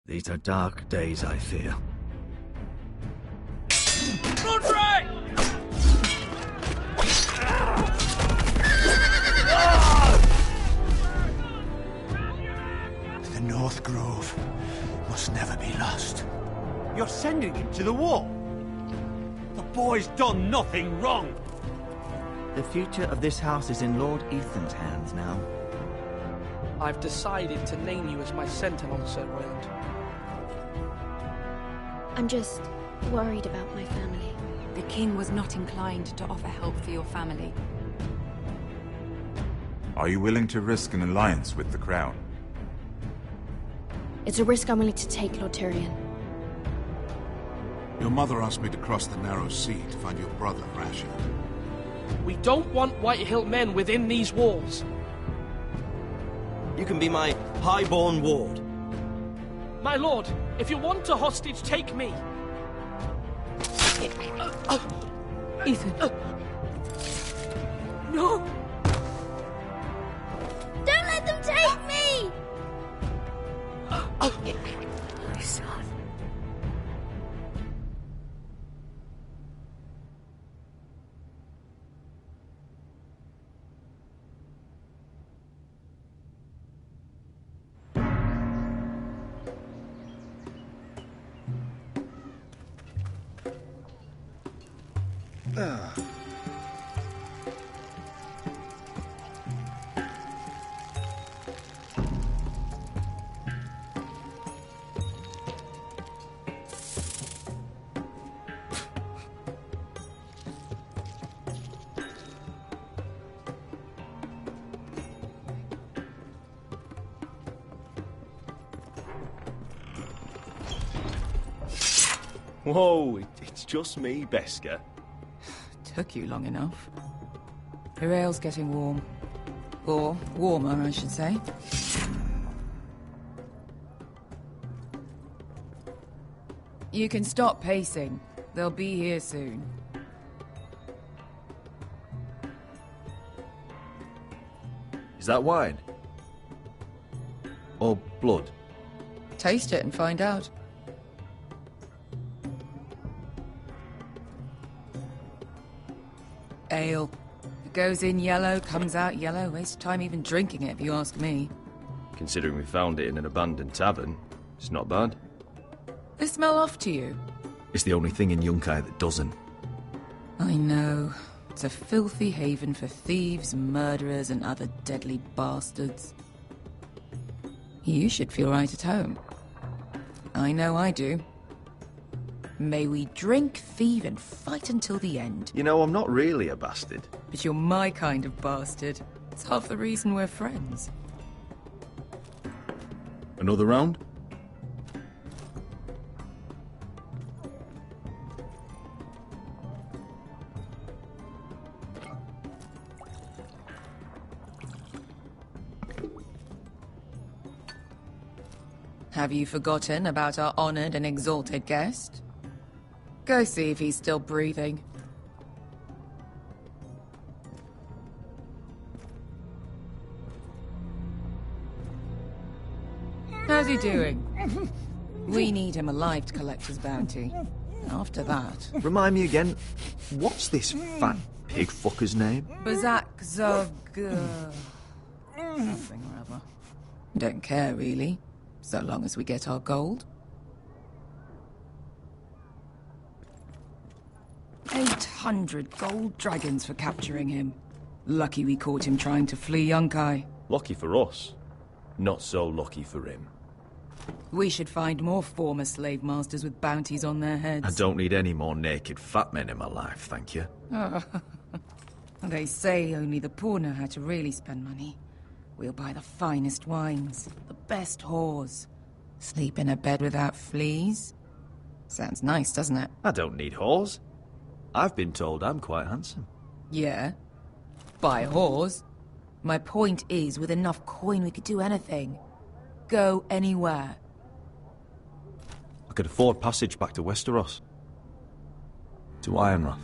These are dark days, I fear. Entrem! The North Grove must never be lost. You're sending him to the war? The boy's done nothing wrong. The future of this house is in Lord Ethan's hands now. I've decided to name you as my sentinel, Sir Royland. I'm just worried about my family. The king was not inclined to offer help for your family. Are you willing to risk an alliance with the Crown? It's a risk I'm willing to take, Lord Tyrion. Your mother asked me to cross the narrow sea to find your brother, Rashid. We don't want Whitehill men within these walls. You can be my highborn ward. My lord, if you want a hostage, take me. Ethan. No! Don't let them take me! My son. Whoa, it's just me, Beska. Took you long enough. Your ale's getting warm. Or warmer, I should say. You can stop pacing. They'll be here soon. Is that wine? Or blood? Taste it and find out. Ale. It goes in yellow, comes out yellow. Waste of time even drinking it, if you ask me. Considering we found it in an abandoned tavern, it's not bad. They smell off to you. It's the only thing in Yunkai that doesn't. I know. It's a filthy haven for thieves, murderers, and other deadly bastards. You should feel right at home. I know I do. May we drink, thieve, and fight until the end. You know, I'm not really a bastard. But you're my kind of bastard. It's half the reason we're friends. Another round? Have you forgotten about our honored and exalted guest? Go see if he's still breathing. How's he doing? We need him alive to collect his bounty. After that... Remind me again, what's this fat pig fucker's name? Bazak Zog... something or other. Don't care, really. So long as we get our gold. 800 gold dragons for capturing him. Lucky we caught him trying to flee Yunkai. Lucky for us. Not so lucky for him. We should find more former slave masters with bounties on their heads. I don't need any more naked fat men in my life, thank you. They say only the poor know how to really spend money. We'll buy the finest wines, the best whores. Sleep in a bed without fleas. Sounds nice, doesn't it? I don't need whores. I've been told I'm quite handsome. Yeah. Buy whores. My point is, with enough coin we could do anything. Go anywhere. I could afford passage back to Westeros. To Ironrath.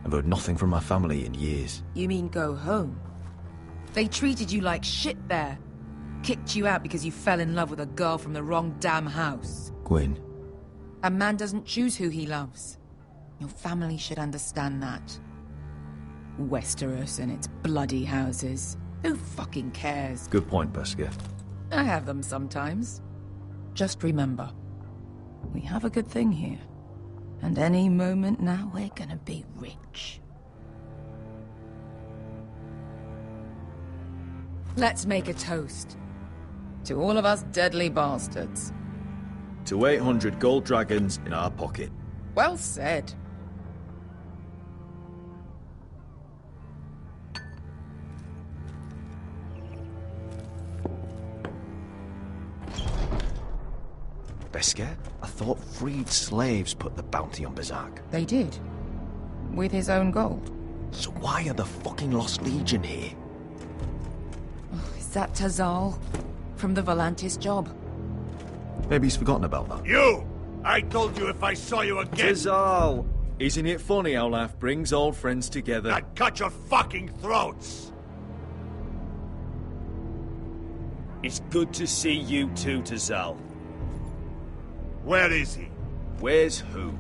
I've heard nothing from my family in years. You mean go home? They treated you like shit there. Kicked you out because you fell in love with a girl from the wrong damn house. Gwyn, A man doesn't choose who he loves. Your family should understand that. Westeros and its bloody houses. Who fucking cares? good point, Besketh. I have them sometimes. Just remember, we have a good thing here. And any moment now, we're gonna be rich. Let's make a toast. To all of us deadly bastards. To 800 gold dragons in our pocket. Well said. Besketh? I thought freed slaves put the bounty on Berserk. They did. With his own gold. So why are the fucking Lost Legion here? Is that Tazal? From the Volantis job? Maybe he's forgotten about that. You! I told you if I saw you again, Tizal! Isn't it funny how life brings old friends together? I'd cut your fucking throats! It's good to see you too, Tizal. Where is he? Where's who?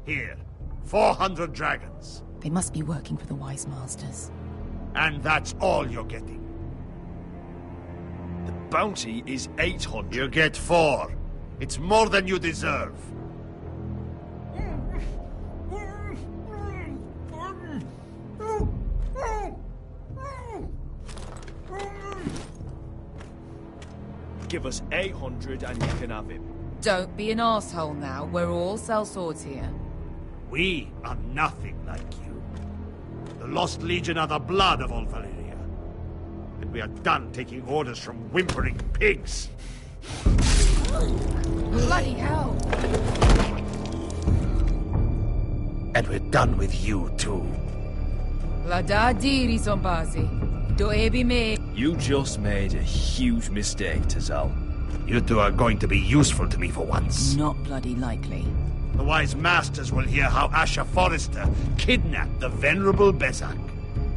Here. 400 dragons. They must be working for the Wise Masters. And that's all you're getting. The bounty is 800. You get 4. It's more than you deserve. Give us 800 and you can have him. Don't be an asshole now. We're all sellswords here. We are nothing like you. The Lost Legion are the blood of all Valyria. And we are done taking orders from whimpering pigs. Bloody hell! And we're done with you, too. La da diri sombazi. Do ebi me. You just made a huge mistake, Tizal. You two are going to be useful to me for once. Not bloody likely. The Wise Masters will hear how Asher Forrester kidnapped the venerable Bezak.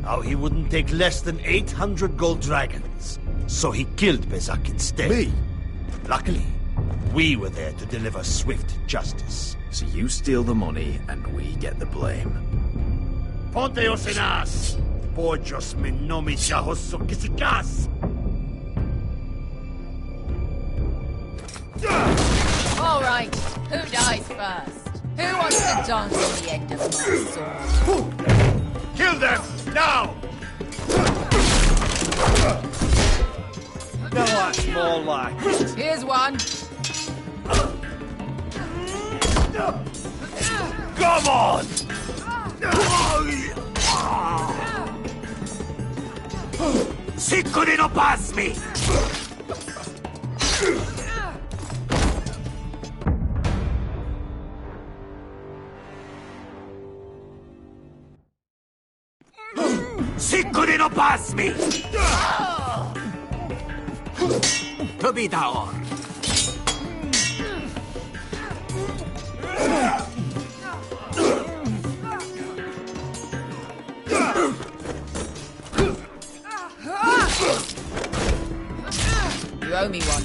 How he wouldn't take less than 800 gold dragons. So he killed Bezak instead. Me? Luckily, we were there to deliver swift justice. So you steal the money and we get the blame. Ponteos en as! Pojos me nomi chahoso kisikas! All right, who dies first? Who wants to dance on the end of my sword? Kill them! Now! Now that's more like it. Here's one. Come on! Sicuri no pass me! Sicuri no pass me! To be down. You owe me one.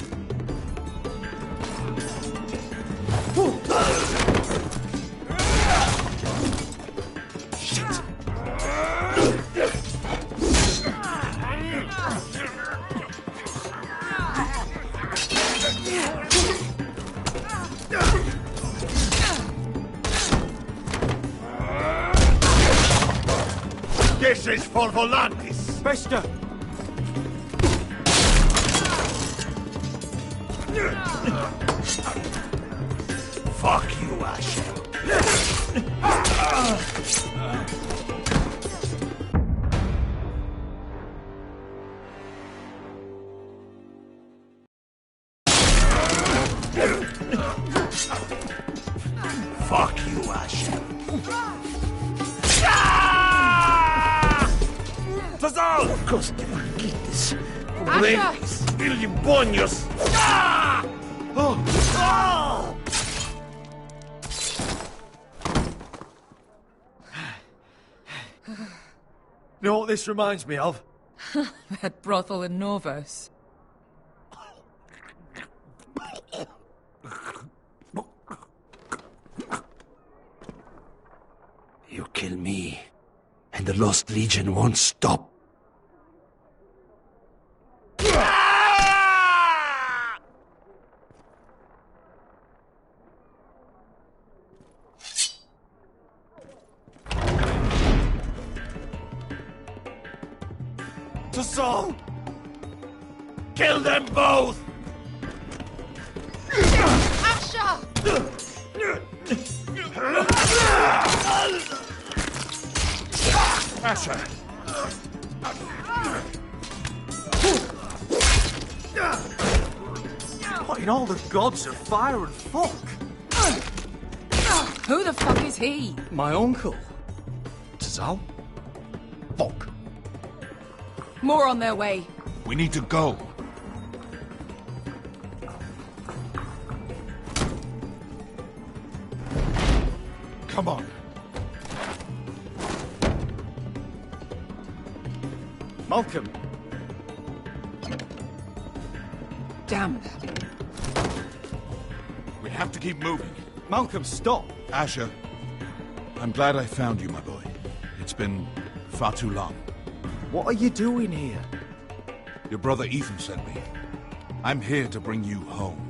This is for Volantis. Bester! Fuck you, Asher. Fuck you, Asher. Tazal! Coste marquites. Pobretes. Vilibonios. Oh! Oh! You know what this reminds me of? That brothel in Norvos. You kill me, and the Lost Legion won't stop. Tasal! Kill them both! Asha! Asher! What in all the gods of fire and fuck? Who the fuck is he? My uncle. Tasal? Fuck. More on their way. We need to go. Come on. Malcolm! Damn. We have to keep moving. Malcolm, stop! Asher, I'm glad I found you, my boy. It's been far too long. What are you doing here? Your brother Ethan sent me. I'm here to bring you home.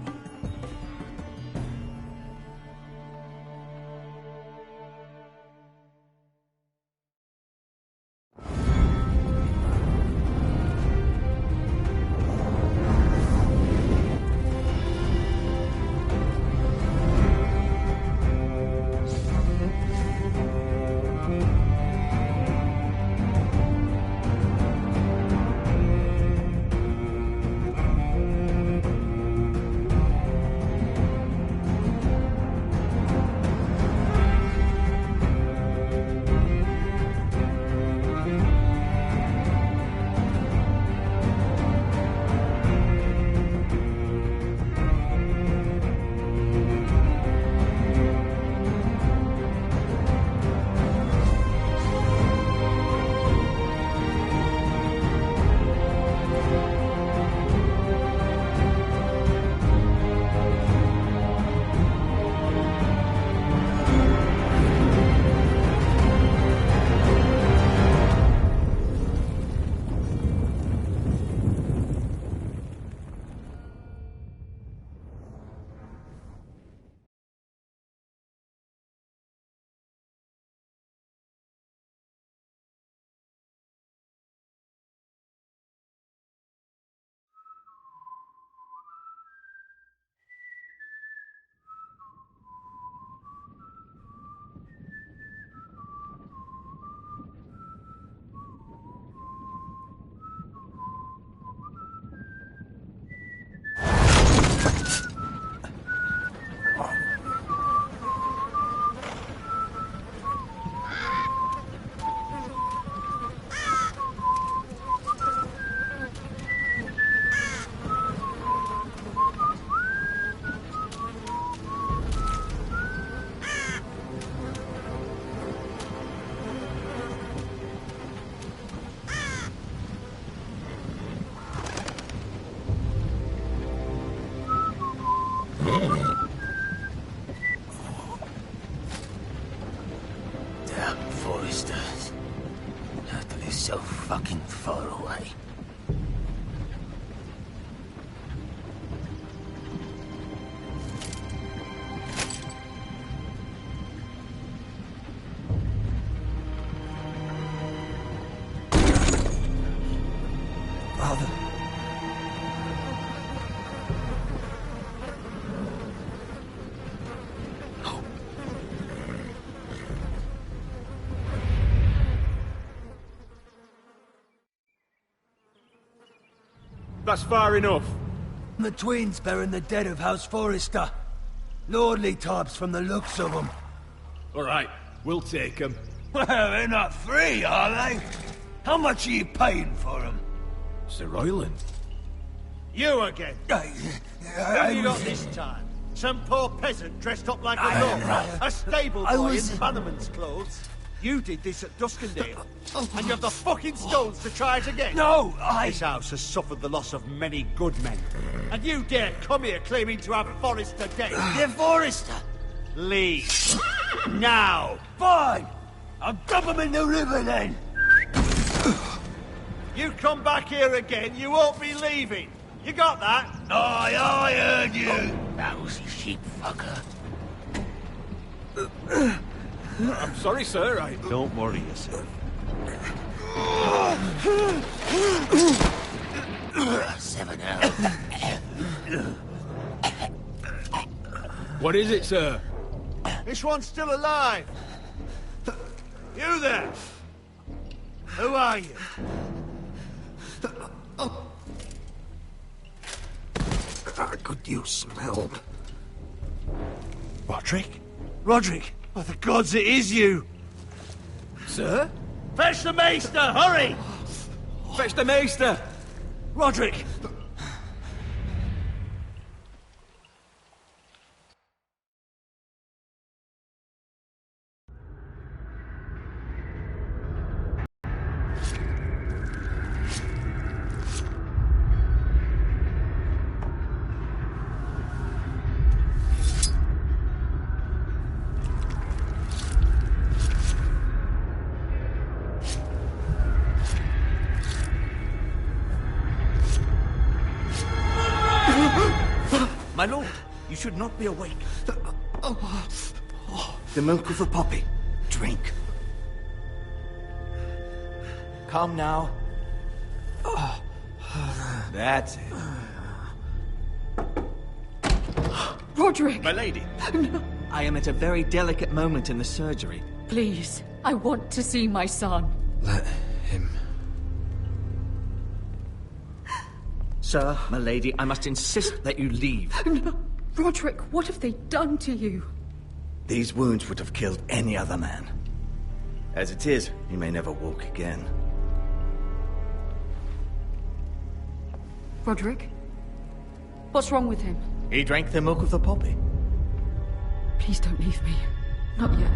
Damn Foresters. Have to be so fucking far away. Father. That's far enough. The twins bearing the dead of House Forrester. Lordly types from the looks of them. All right, we'll take them. Well, they're not free, are they? How much are you paying for them? Sir Royland. You again. What have you got this time? Some poor peasant dressed up like a lord? A stable boy in bannerman's clothes? You did this at Duskendale, and you have the fucking stones to try it again? No, This house has suffered the loss of many good men, and you dare come here claiming to have Forrester dead? The Forrester! Leave. Now! Fine! I'll dump him in the river then! You come back here again, you won't be leaving. You got that? Aye, I heard you! Lousy sheep fucker. I'm sorry, sir. Don't worry yourself. 7L. What is it, sir? This one's still alive. You there? Who are you? I could use some help. Roderick? Roderick? By the gods, it is you! Sir? Fetch the maester, hurry! Fetch the maester! Roderick! My lord, you should not be awake. The milk of the poppy. Drink. Calm now. That's it. Roderick! My lady. No. I am at a very delicate moment in the surgery. Please, I want to see my son. Let him. Sir, my lady, I must insist that you leave. No. Roderick, what have they done to you? These wounds would have killed any other man. As it is, he may never walk again. Roderick? What's wrong with him? He drank the milk of the poppy. Please don't leave me. Not yet.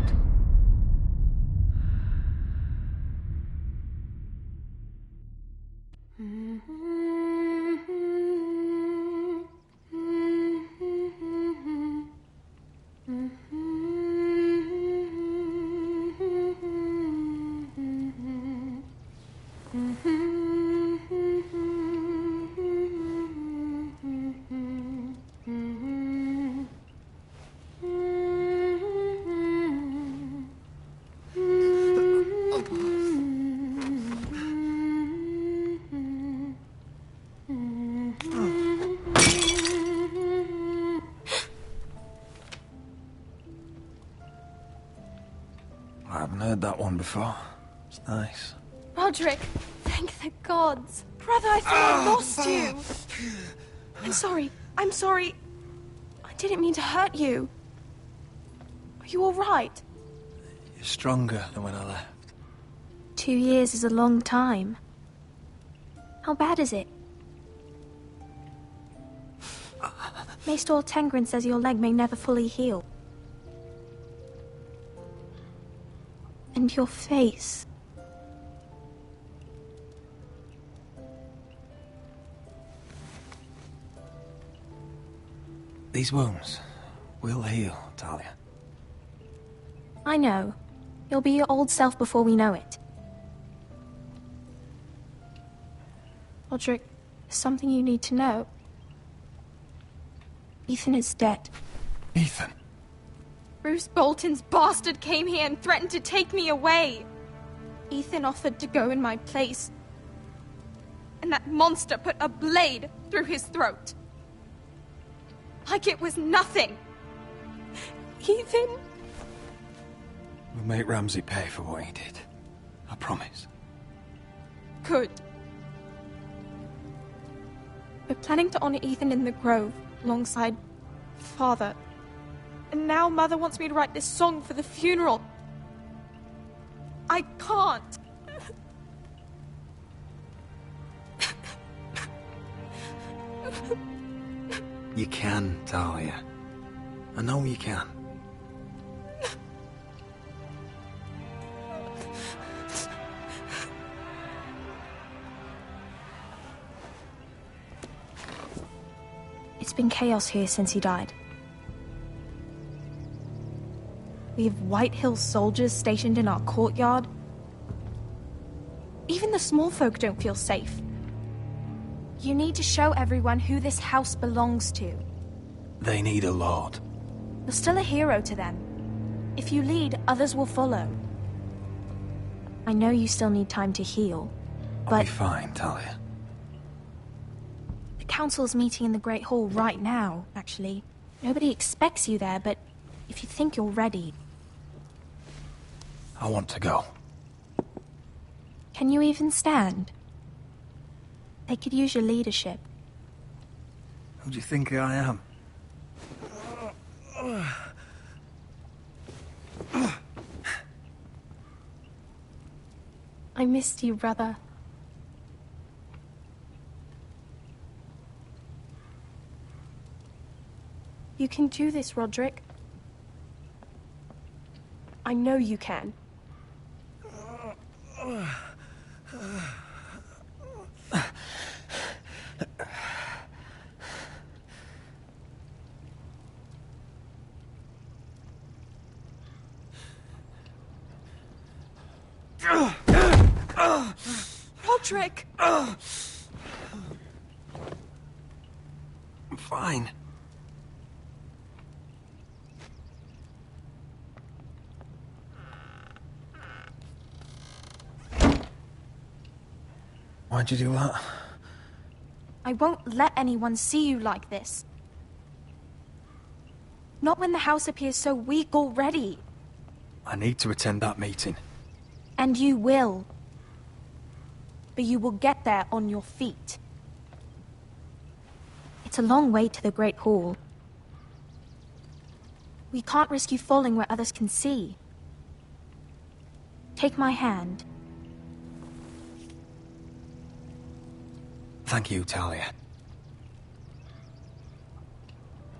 I haven't heard that one before. It's nice. Roderick, thank the gods. Brother, I thought I lost you. I'm sorry. I'm sorry. I didn't mean to hurt you. Are you all right? You're stronger than when I left. 2 years is a long time. How bad is it? Maester Tengrin says your leg may never fully heal. And your face. These wounds will heal, Talia. I know. You'll be your old self before we know it. Roderick, there's something you need to know. Ethan is dead. Ethan? Bruce Bolton's bastard came here and threatened to take me away. Ethan offered to go in my place. And that monster put a blade through his throat. Like it was nothing. Ethan? We'll make Ramsay pay for what he did. I promise. Good. We're planning to honor Ethan in the Grove, alongside Father. And now Mother wants me to write this song for the funeral. I can't. You can, Talia. I know you can. been chaos here since he died. We have White Hill soldiers stationed in our courtyard. Even the small folk don't feel safe. You need to show everyone who this house belongs to. They need a lord. You're still a hero to them. If you lead, others will follow. I know you still need time to heal, but... I'll be fine, Talia. The council's meeting in the Great Hall right now, actually. Nobody expects you there, but if you think you're ready... I want to go. Can you even stand? They could use your leadership. Who do you think I am? I missed you, brother. You can do this, Roderick. I know you can. Roderick! I'm fine. Why'd you do that? I won't let anyone see you like this. Not when the house appears so weak already. I need to attend that meeting. And you will. But you will get there on your feet. It's a long way to the Great Hall. We can't risk you falling where others can see. Take my hand. Thank you, Talia.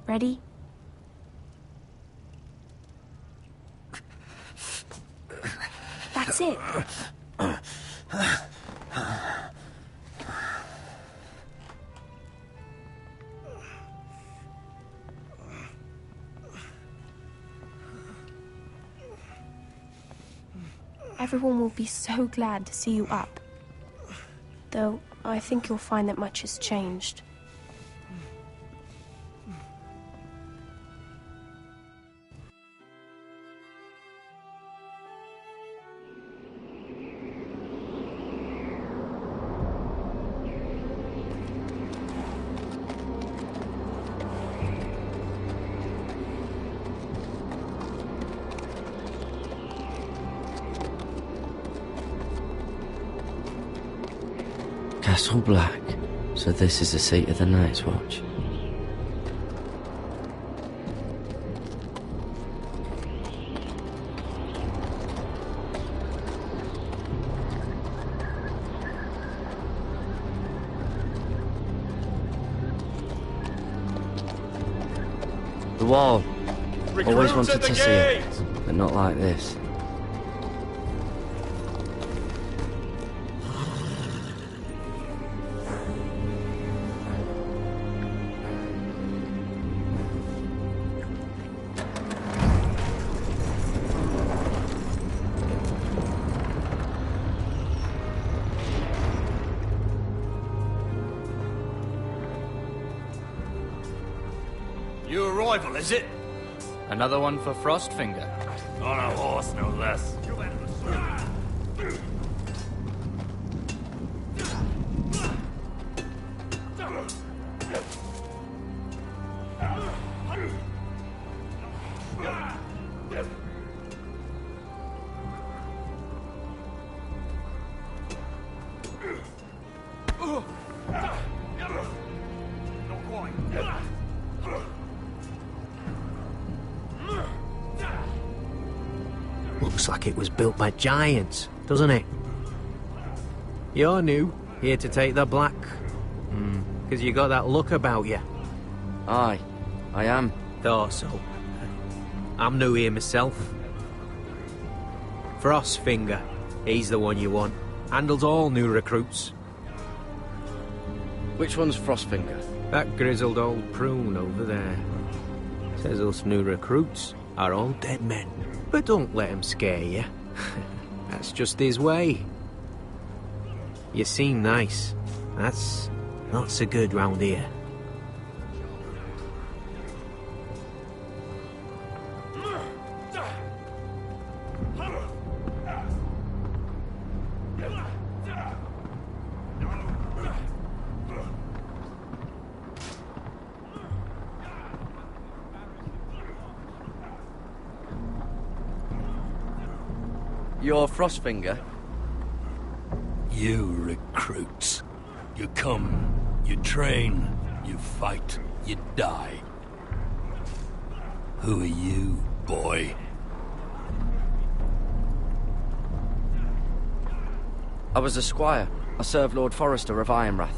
Ready? That's it. Everyone will be so glad to see you up. Though, I think you'll find that much has changed. Castle Black. So this is the seat of the Night's Watch. The wall. Always wanted to see it, but not like this. New arrival, is it? Another one for Frostfinger. On a horse, no less. Looks like it was built by giants, doesn't it? You're new, here to take the black. Because you got that look about you. Aye, I am. Thought so. I'm new here myself. Frostfinger, he's the one you want. Handles all new recruits. Which one's Frostfinger? That grizzled old prune over there says us new recruits are all dead men. But don't let him scare you. That's just his way. You seem nice. That's not so good round here. You're Frostfinger? You recruits. You come, you train, you fight, you die. Who are you, boy? I was a squire. I served Lord Forrester of Ironrath.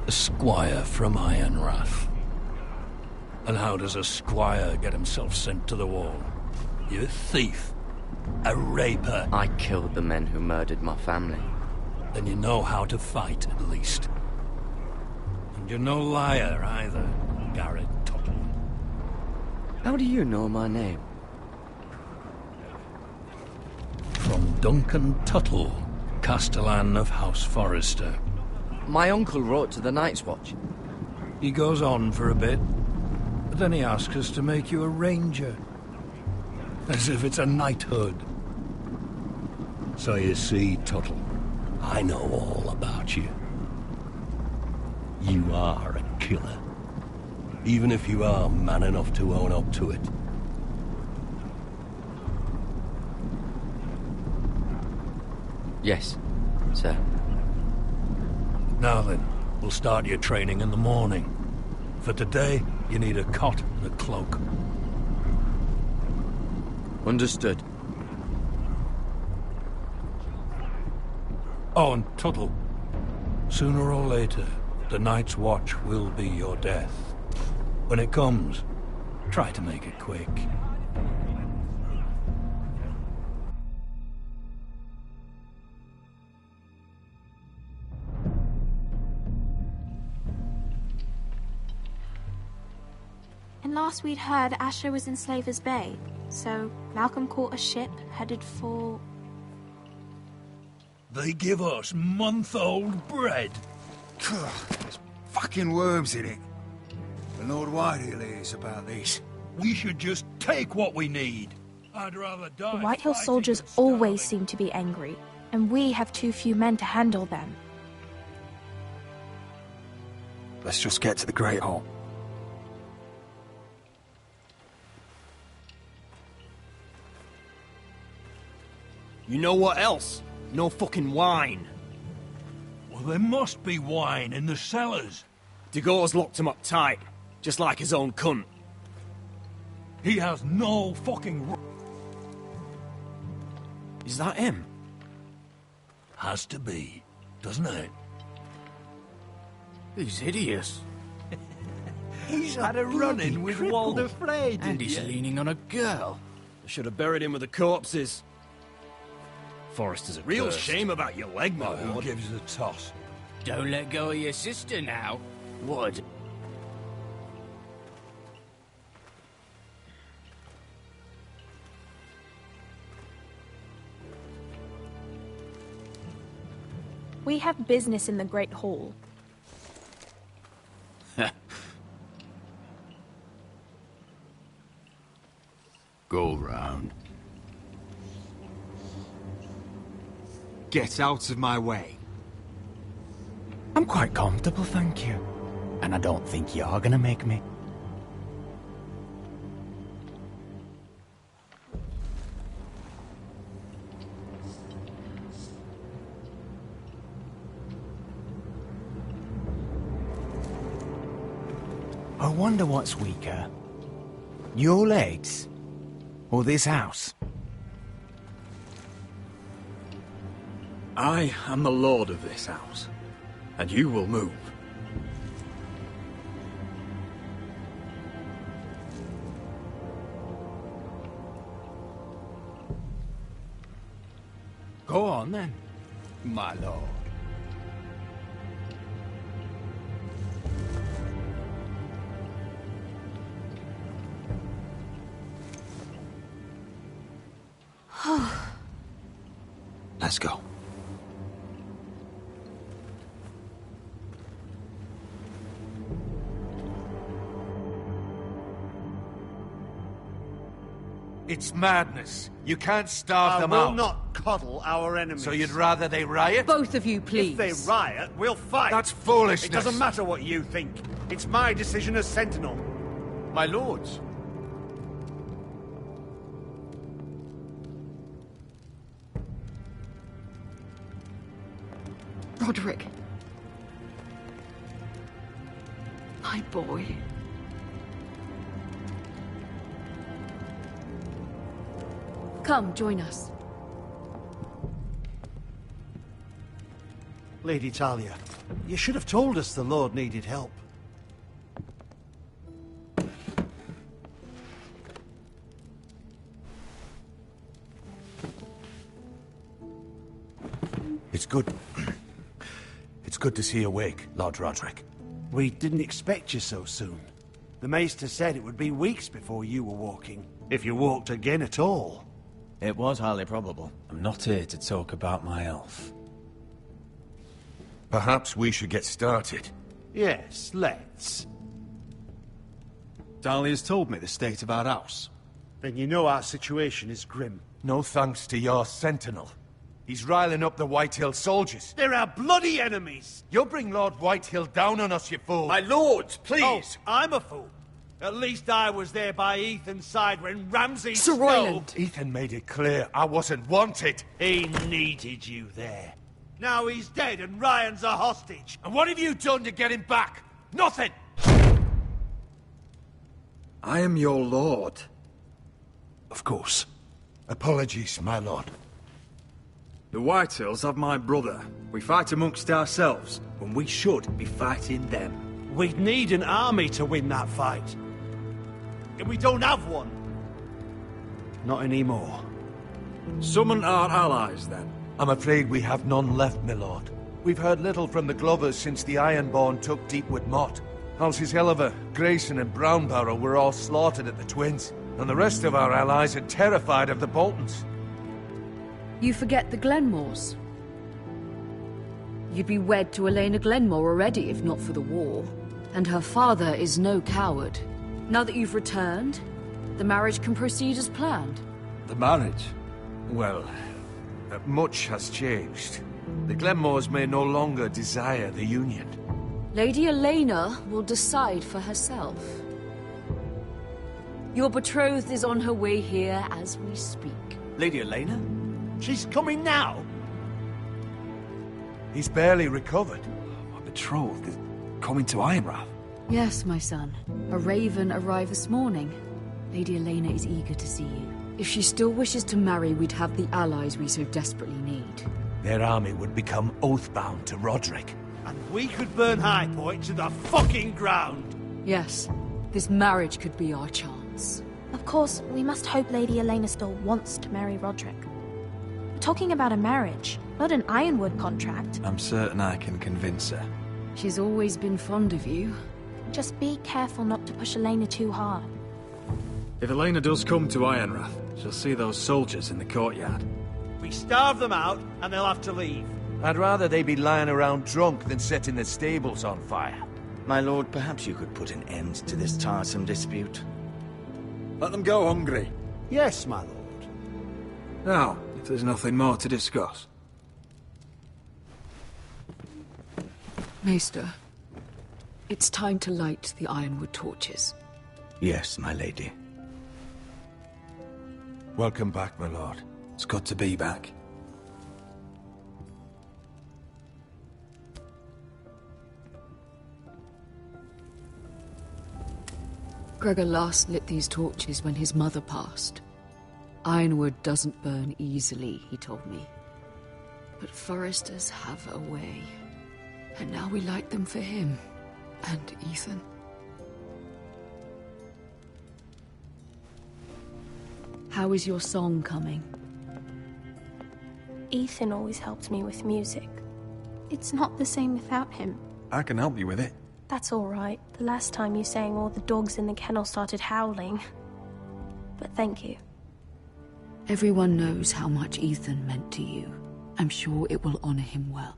A squire from Ironrath. And how does a squire get himself sent to the wall? You a thief? A raper? I killed the men who murdered my family. Then you know how to fight, at least. And you're no liar, either, Garrett Tuttle. How do you know my name? From Duncan Tuttle, Castellan of House Forrester. My uncle wrote to the Night's Watch. He goes on for a bit, but then he asks us to make you a ranger. As if it's a knighthood. So you see, Tuttle, I know all about you. You are a killer. Even if you are man enough to own up to it. Yes, sir. Now then, we'll start your training in the morning. For today, you need a cot and a cloak. Understood. Oh, and Tuttle, sooner or later, the Night's Watch will be your death. When it comes, try to make it quick. And last we'd heard, Asher was in Slaver's Bay. So Malcolm caught a ship headed for... They give us month-old bread. There's fucking worms in it. The Lord Whitehill is about this. We should just take what we need. I'd rather die. The Whitehill soldiers always seem to be angry, and we have too few men to handle them. Let's just get to the Great Hall. You know what else? No fucking wine. Well, there must be wine in the cellars. Degau's locked him up tight, just like his own cunt. He has no fucking... Is that him? Has to be, doesn't it? He's hideous. He's had a run-in with Walder Frey, And he's leaning on a girl. I should have buried him with the corpses. Forrester's a real shame about your leg, my Who lord. gives a toss? Don't let go of your sister now. Would. We have business in the Great Hall. Go round. Get out of my way. I'm quite comfortable, thank you. And I don't think you're gonna make me. I wonder what's weaker. Your legs? Or this house? I am the lord of this house, and you will move. Go on then, my lord. Let's go. It's madness. You can't starve them out. I will not coddle our enemies. So you'd rather they riot? Both of you, please. If they riot, we'll fight. That's foolishness. It doesn't matter what you think. It's my decision as Sentinel. My lords. Roderick. My boy. Come, join us. Lady Talia, you should have told us the Lord needed help. It's good. It's good to see you awake, Lord Roderick. We didn't expect you so soon. The Maester said it would be weeks before you were walking, if you walked again at all. It was highly probable. I'm not here to talk about my elf. Perhaps we should get started. Yes, let's. Dahlia's told me the state of our house. Then you know our situation is grim. No thanks to your sentinel. He's riling up the Whitehill soldiers. They're our bloody enemies! You'll bring Lord Whitehill down on us, you fool! My lords, please! Oh, I'm a fool. At least I was there by Ethan's side when Ramsay Sir Royland! Ethan made it clear I wasn't wanted. He needed you there. Now he's dead and Ryan's a hostage. And what have you done to get him back? Nothing! I am your lord. Of course. Apologies, my lord. The Whitehills have my brother. We fight amongst ourselves, when we should be fighting them. We'd need an army to win that fight. And we don't have one. Not anymore. Summon our allies, then. I'm afraid we have none left, my lord. We've heard little from the Glovers since the Ironborn took Deepwood Motte. Houses Helliver, Grayson and Brownbarrow were all slaughtered at the Twins, and the rest of our allies are terrified of the Boltons. You forget the Glenmores. You'd be wed to Elena Glenmore already if not for the war. And her father is no coward. Now that you've returned, the marriage can proceed as planned. The marriage? Well, much has changed. The Glenmores may no longer desire the union. Lady Elena will decide for herself. Your betrothed is on her way here as we speak. Lady Elena? She's coming now. He's barely recovered. My betrothed is coming to Ironrath. Yes, my son. A raven arrived this morning. Lady Elena is eager to see you. If she still wishes to marry, we'd have the allies we so desperately need. Their army would become oathbound to Roderick. And we could burn High Point to the fucking ground. Yes, this marriage could be our chance. Of course, we must hope Lady Elena still wants to marry Roderick. We're talking about a marriage, not an Ironwood contract. I'm certain I can convince her. She's always been fond of you. Just be careful not to push Elena too hard. If Elena does come to Ironrath, she'll see those soldiers in the courtyard. We starve them out, and they'll have to leave. I'd rather they be lying around drunk than setting the stables on fire. My lord, perhaps you could put an end to this tiresome dispute. Let them go hungry. Yes, my lord. Now, if there's nothing more to discuss. Maester, it's time to light the Ironwood torches. Yes, my lady. Welcome back, my lord. It's good to be back. Gregor last lit these torches when his mother passed. Ironwood doesn't burn easily, he told me. But foresters have a way. And now we light them for him. And Ethan. How is your song coming? Ethan always helped me with music. It's not the same without him. I can help you with it. That's all right. The last time you sang, all the dogs in the kennel started howling. But thank you. Everyone knows how much Ethan meant to you. I'm sure it will honor him well.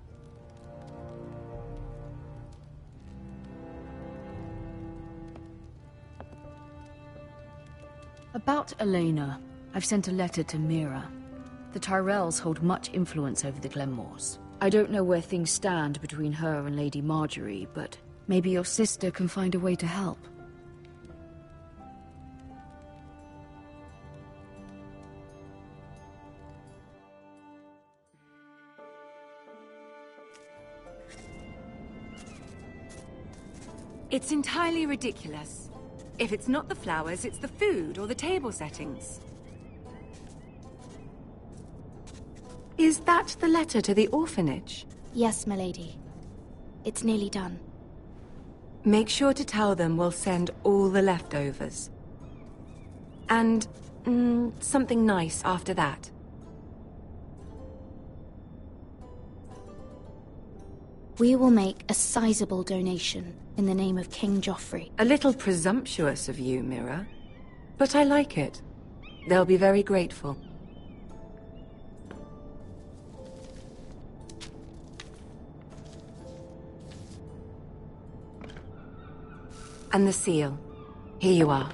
About Elena, I've sent a letter to Mira. The Tyrells hold much influence over the Glenmores. I don't know where things stand between her and Lady Marjorie, but maybe your sister can find a way to help. It's entirely ridiculous. If it's not the flowers, it's the food or the table settings. Is that the letter to the orphanage? Yes, my lady. It's nearly done. Make sure to tell them we'll send all the leftovers. And, something nice after that. We will make a sizable donation in the name of King Joffrey. A little presumptuous of you, Mira. But I like it. They'll be very grateful. And the seal. Here you are.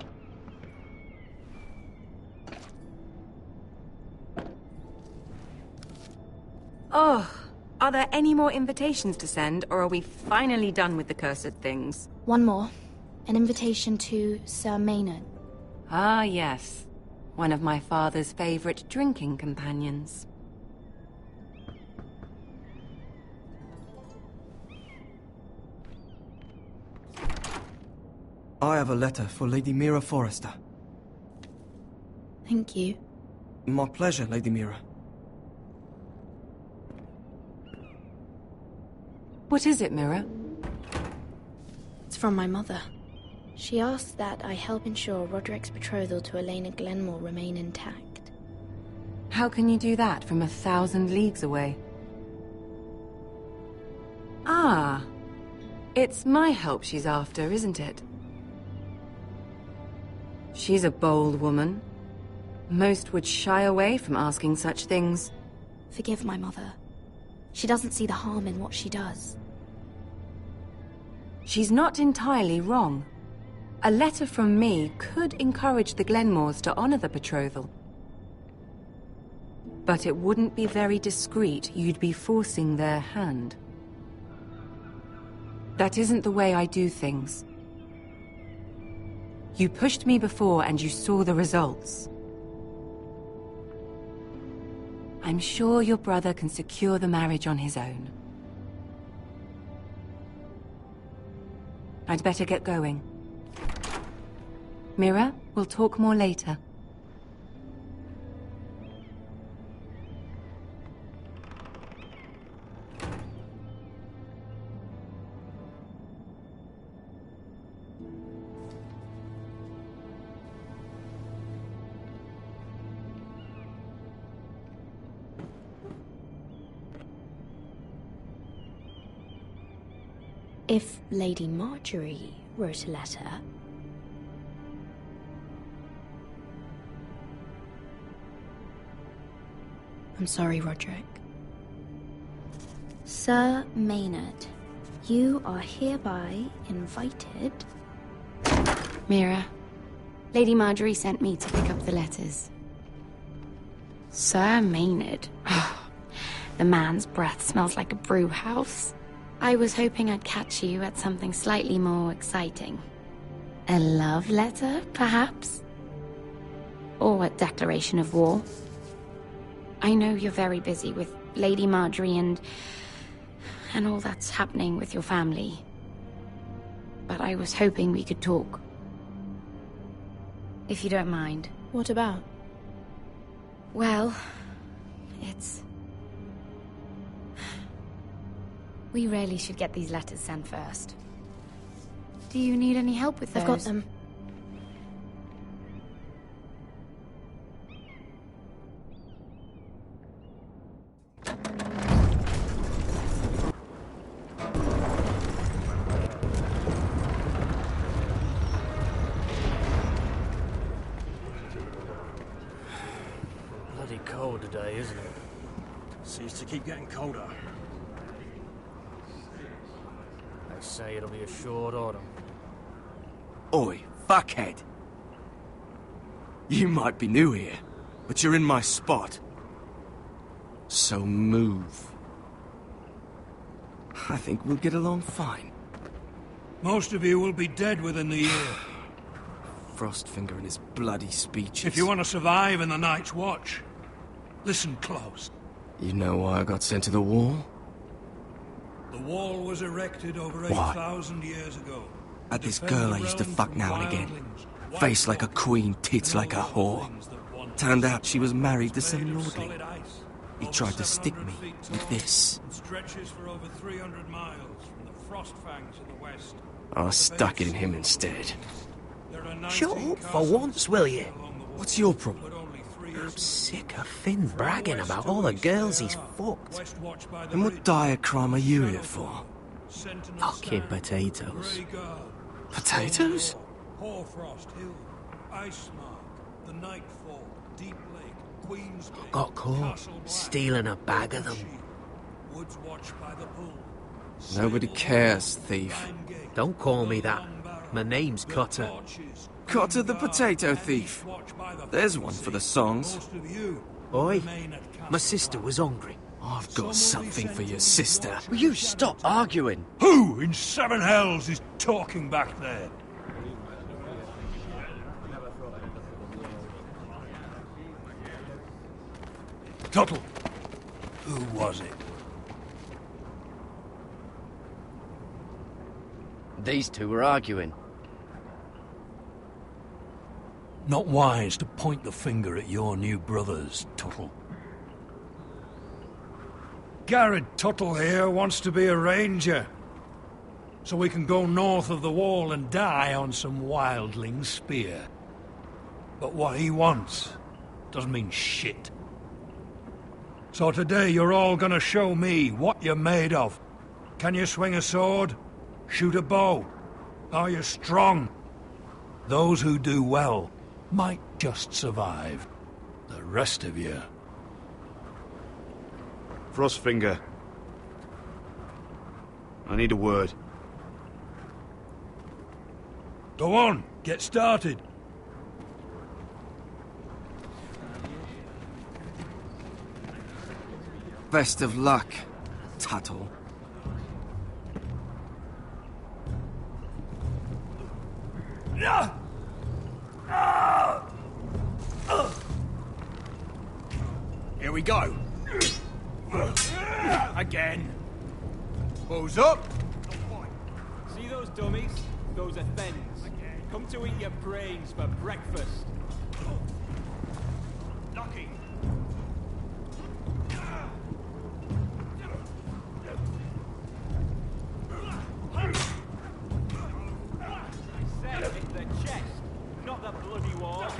Oh, are there any more invitations to send, or are we finally done with the cursed things? One more. An invitation to Sir Maynard. Ah, yes. One of my father's favorite drinking companions. I have a letter for Lady Mira Forrester. Thank you. My pleasure, Lady Mira. What is it, Mira? It's from my mother. She asks that I help ensure Roderick's betrothal to Elena Glenmore remain intact. How can you do that from 1,000 leagues away? Ah, it's my help she's after, isn't it? She's a bold woman. Most would shy away from asking such things. Forgive my mother. She doesn't see the harm in what she does. She's not entirely wrong. A letter from me could encourage the Glenmores to honor the betrothal. But it wouldn't be very discreet. You'd be forcing their hand. That isn't the way I do things. You pushed me before and you saw the results. I'm sure your brother can secure the marriage on his own. I'd better get going. Mira, we'll talk more later. If Lady Marjorie wrote a letter... I'm sorry, Roderick. Sir Maynard, you are hereby invited... Mira, Lady Marjorie sent me to pick up the letters. Sir Maynard? The man's breath smells like a brew house. I was hoping I'd catch you at something slightly more exciting. A love letter, perhaps? Or a declaration of war? I know you're very busy with Lady Marjorie and all that's happening with your family. But I was hoping we could talk. If you don't mind. What about? Well, it's... We really should get these letters sent first. Do you need any help with those? I've got them. cold today, isn't it? Seems to keep getting colder. They say it'll be a short autumn. Oi, fuckhead. You might be new here, but you're in my spot. So move. I think we'll get along fine. Most of you will be dead within the year. Frostfinger and his bloody speeches. If you want to survive in the Night's Watch, listen close. You know why I got sent to the wall? The wall was erected over Why? 8,000 years ago. At this girl I used to fuck now and again. Face like a queen, tits like a whore. Turned out she was married to some lordling. He tried to stick me with this. Stretches for over 300 miles from the frost fangs in the west. I stuck it in him instead. Shut up for once, will you? What's your problem? I'm sick of Finn bragging about all the girls he's fucked. And what dire crime are you here for? Fucking potatoes. Potatoes? Hoarfrost Hill, Ice Mark, the Nightfall, Deep Lake, Queen's Gate, Got caught stealing a bag of them. Woods watched by the pool. Nobody cares, thief. Don't call me that. My name's Cutter. Cutter the potato thief. There's one for the songs. Oi, my sister was hungry. I've got something for your sister. Will you stop arguing? Who in seven hells is talking back there? Tuttle. Who was it? These two were arguing. Not wise to point the finger at your new brothers, Tuttle. Garrett Tuttle here wants to be a ranger, so we can go north of the wall and die on some wildling spear. But what he wants doesn't mean shit. So today you're all gonna show me what you're made of. Can you swing a sword? Shoot a bow? Are you strong? Those who do well might just survive. The rest of you... Frostfinger. I need a word. Go on, get started. Best of luck, Tuttle. Here we go. Again. Bows up. See those dummies? Those are thens. Come to eat your brains for breakfast. Lucky. Said it's the chest, not the bloody wall.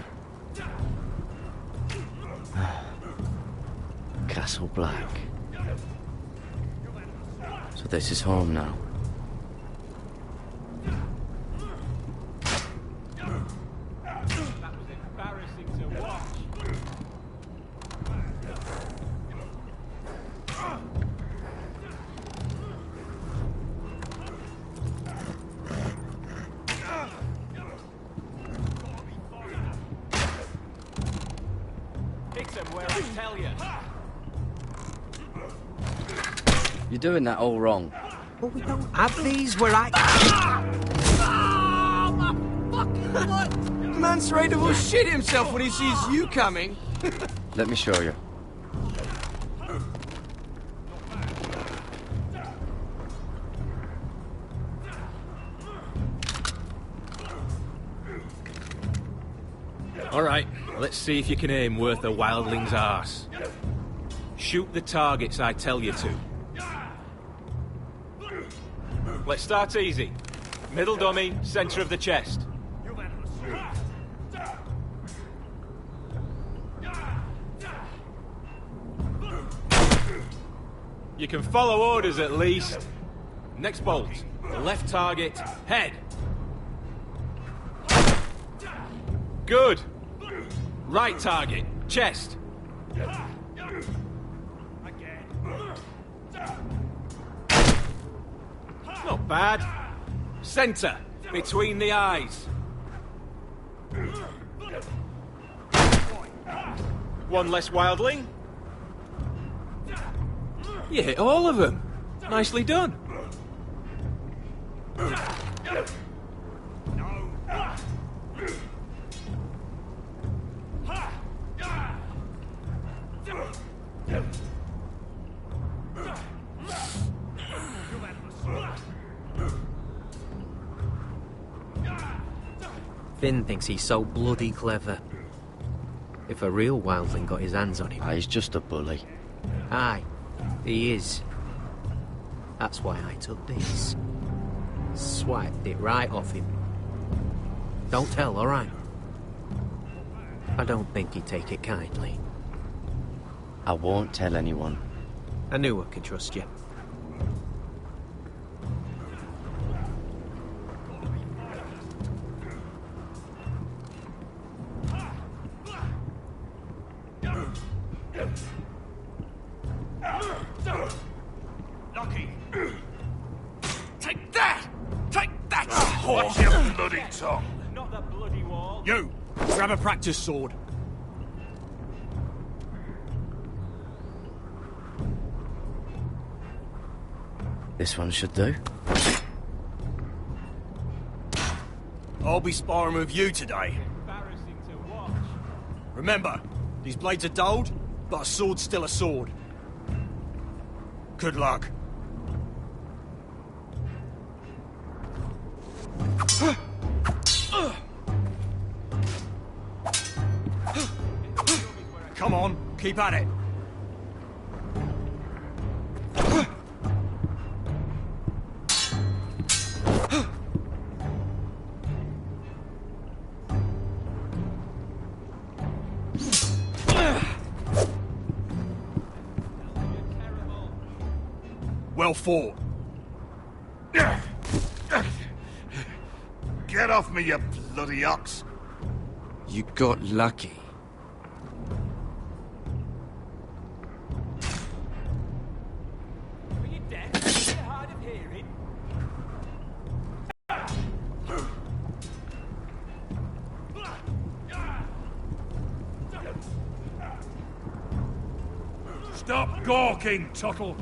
Castle Black. So this is home now. That was embarrassing to watch. Fix him where I tell you. You're doing that all wrong. But we don't have these where I... Man's ready will shit himself when he sees you coming. Let me show you. All right, let's see if you can aim worth a wildling's arse. Shoot the targets I tell you to. Let's start easy. Middle dummy, center of the chest. You can follow orders at least. Next bolt. Left target, head. Good. Right target, chest. Not bad. Centre, between the eyes. One less wildling. You hit all of them. Nicely done. Finn thinks he's so bloody clever. If a real wildling got his hands on him... Ah, he's just a bully. Aye, he is. That's why I took this. Swiped it right off him. Don't tell, alright? I don't think he'd take it kindly. I won't tell anyone. I knew I could trust you. Lucky. Take that! Take that! Watch your bloody tongue. Not the bloody wall. You! Grab a practice sword. This one should do. I'll be sparring with you today. Embarrassing to watch. Remember, these blades are dulled, but a sword's still a sword. Good luck. Come on, keep at it. Well fought. Get off me, you bloody ox. You got lucky. Are you deaf? Are you hard of hearing? Stop gawking, Tuttle.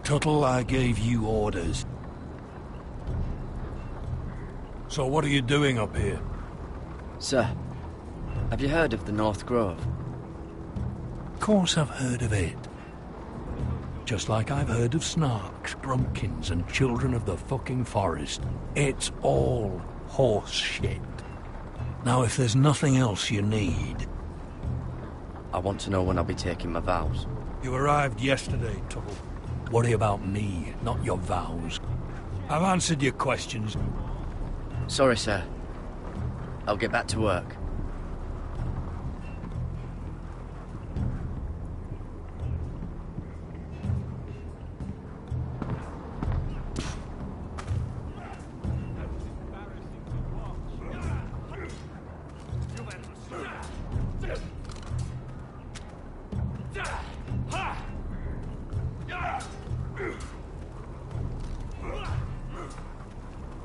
Tuttle, I gave you orders. So what are you doing up here? Sir, have you heard of the North Grove? Of course I've heard of it. Just like I've heard of Snarks, Grumpkins, and Children of the fucking Forest. It's all horse shit. Now, if there's nothing else you need... I want to know when I'll be taking my vows. You arrived yesterday, Tuttle. Worry about me, not your vows. I've answered your questions. Sorry, sir. I'll get back to work.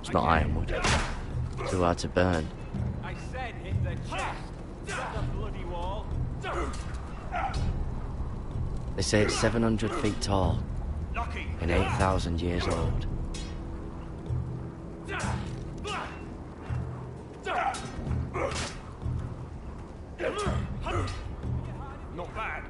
It's not ironwood. Too hard to burn. I said hit the chest, not the bloody wall. They say it's 700 feet tall and 8,000 years old. Not bad.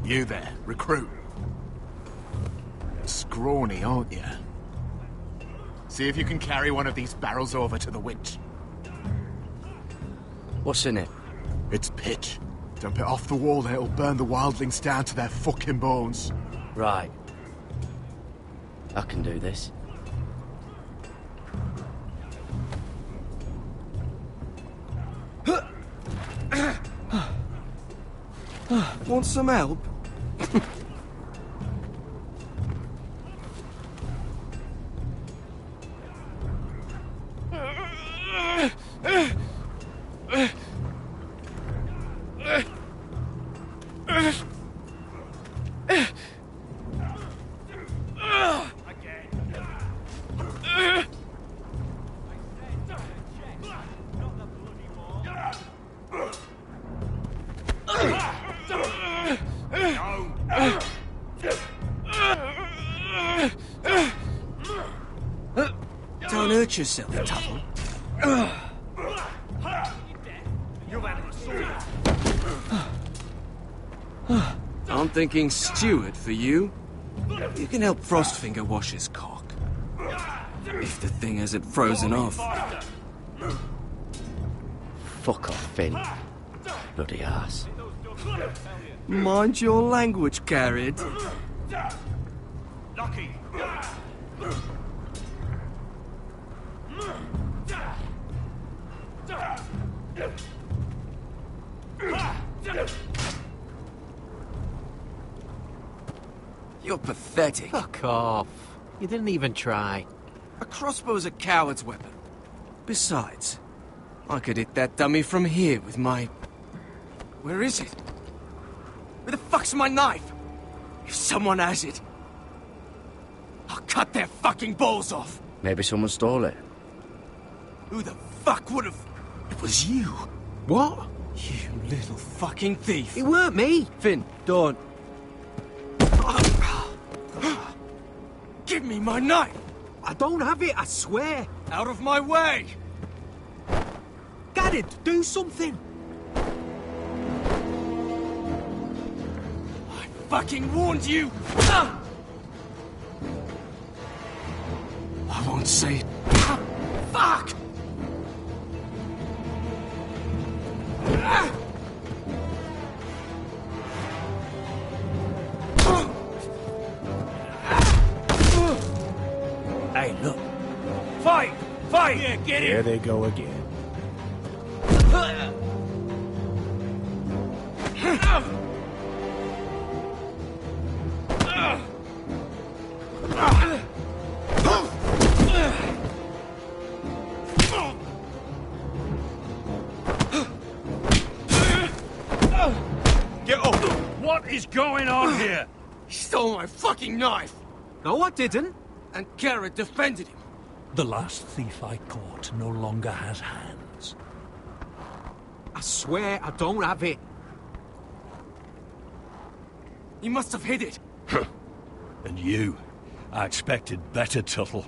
You there, recruit. Scrawny, aren't you? See if you can carry one of these barrels over to the winch. What's in it? It's pitch. Dump it off the wall and it'll burn the wildlings down to their fucking bones. Right. I can do this. Want some help? Don't hurt yourself, Tuttle. I'm thinking Steward for you. You can help Frostfinger wash his cock. If the thing hasn't frozen off. Fuck off, Finn. Bloody ass. Mind your language, Carrot. Lucky. You're pathetic. Fuck off. You didn't even try. A crossbow's a coward's weapon. Besides, I could hit that dummy from here with my... Where is it? Where the fuck's my knife? If someone has it, I'll cut their fucking balls off. Maybe someone stole it. Who the fuck would have... It was you. What? You little fucking thief. It weren't me. Finn, don't. Give me my knife. I don't have it, I swear. Out of my way. Garrett, do something. I fucking warned you. I won't say it. Fuck! Hey, look. Fight! Fight! Yeah, get it! There they go again. Get up! What is going on here? He stole my fucking knife! No, I didn't. And Garrett defended him. The last thief I caught no longer has hands. I swear I don't have it. He must have hid it. And you, I expected better, Tuttle.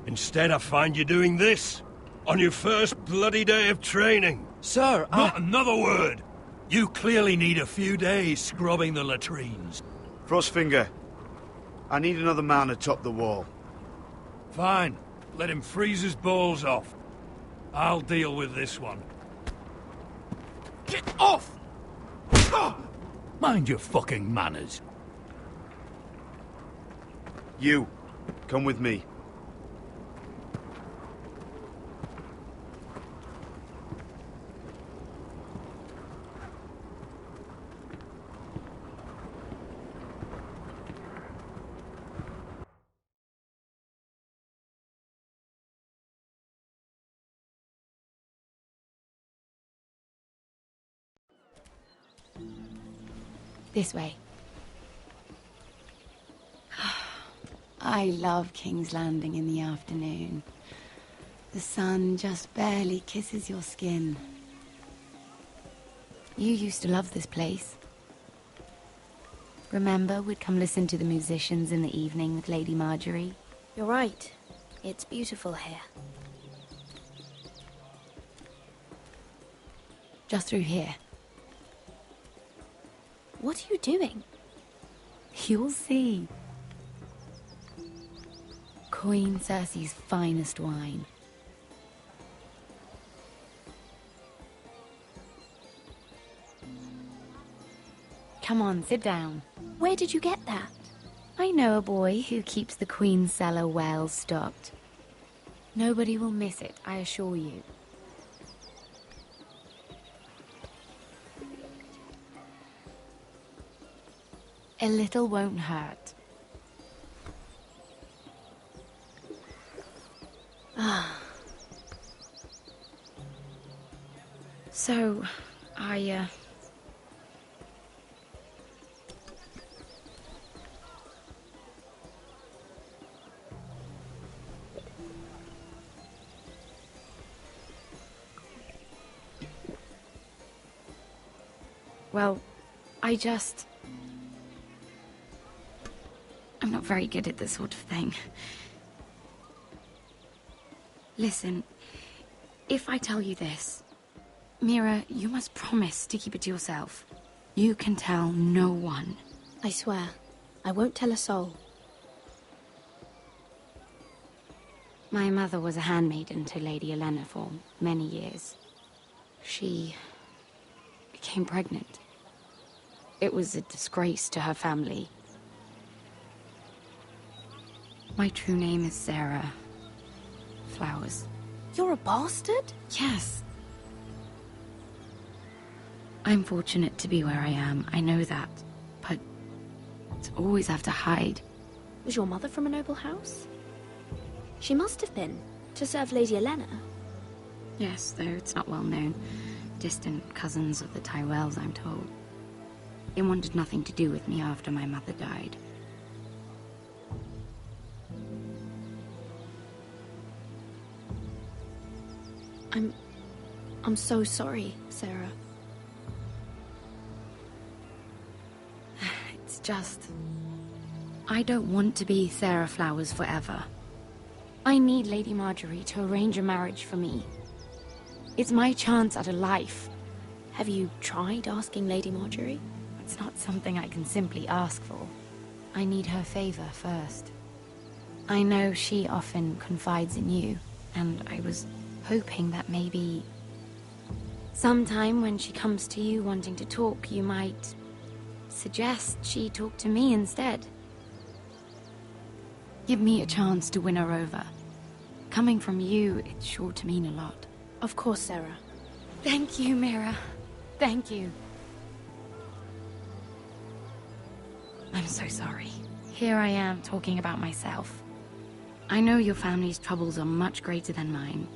Instead, I find you doing this on your first bloody day of training. Sir, Not another word! You clearly need a few days scrubbing the latrines. Frostfinger, I need another man to top the wall. Fine. Let him freeze his balls off. I'll deal with this one. Get off! Mind your fucking manners. You, come with me. This way. I love King's Landing in the afternoon. The sun just barely kisses your skin. You used to love this place. Remember, we'd come listen to the musicians in the evening with Lady Marjorie? You're right. It's beautiful here. Just through here. What are you doing? You'll see. Queen Cersei's finest wine. Come on, sit down. Where did you get that? I know a boy who keeps the Queen's cellar well stocked. Nobody will miss it, I assure you. A little won't hurt. Ah. So, Well, I'm not very good at this sort of thing. Listen, if I tell you this, Mira, you must promise to keep it to yourself. You can tell no one. I swear, I won't tell a soul. My mother was a handmaiden to Lady Olenna for many years. She became pregnant. It was a disgrace to her family. My true name is Sarah Flowers. You're a bastard? Yes. I'm fortunate to be where I am, I know that. But to always have to hide. Was your mother from a noble house? She must have been, to serve Lady Olenna. Yes, though it's not well known. Distant cousins of the Tyrells, I'm told. It wanted nothing to do with me after my mother died. I'm so sorry, Sarah. It's just... I don't want to be Sarah Flowers forever. I need Lady Marjorie to arrange a marriage for me. It's my chance at a life. Have you tried asking Lady Marjorie? It's not something I can simply ask for. I need her favor first. I know she often confides in you, and I was hoping that maybe sometime when she comes to you wanting to talk, you might suggest she talk to me instead. Give me a chance to win her over. Coming from you, it's sure to mean a lot. Of course, Sarah. Thank you, Mira. Thank you. I'm so sorry. Here I am talking about myself. I know your family's troubles are much greater than mine.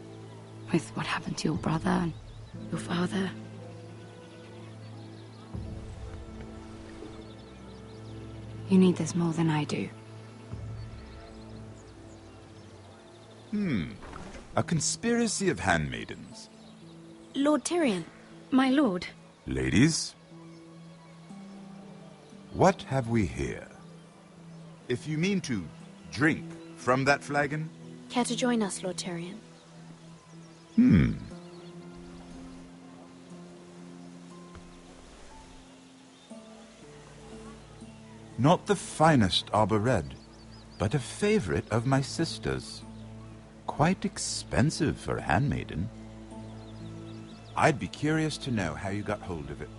With what happened to your brother and your father. You need this more than I do. A conspiracy of handmaidens. Lord Tyrion. My lord. Ladies, what have we here? If you mean to drink from that flagon? Care to join us, Lord Tyrion? Not the finest arbor red, but a favorite of my sister's. Quite expensive for a handmaiden. I'd be curious to know how you got hold of it.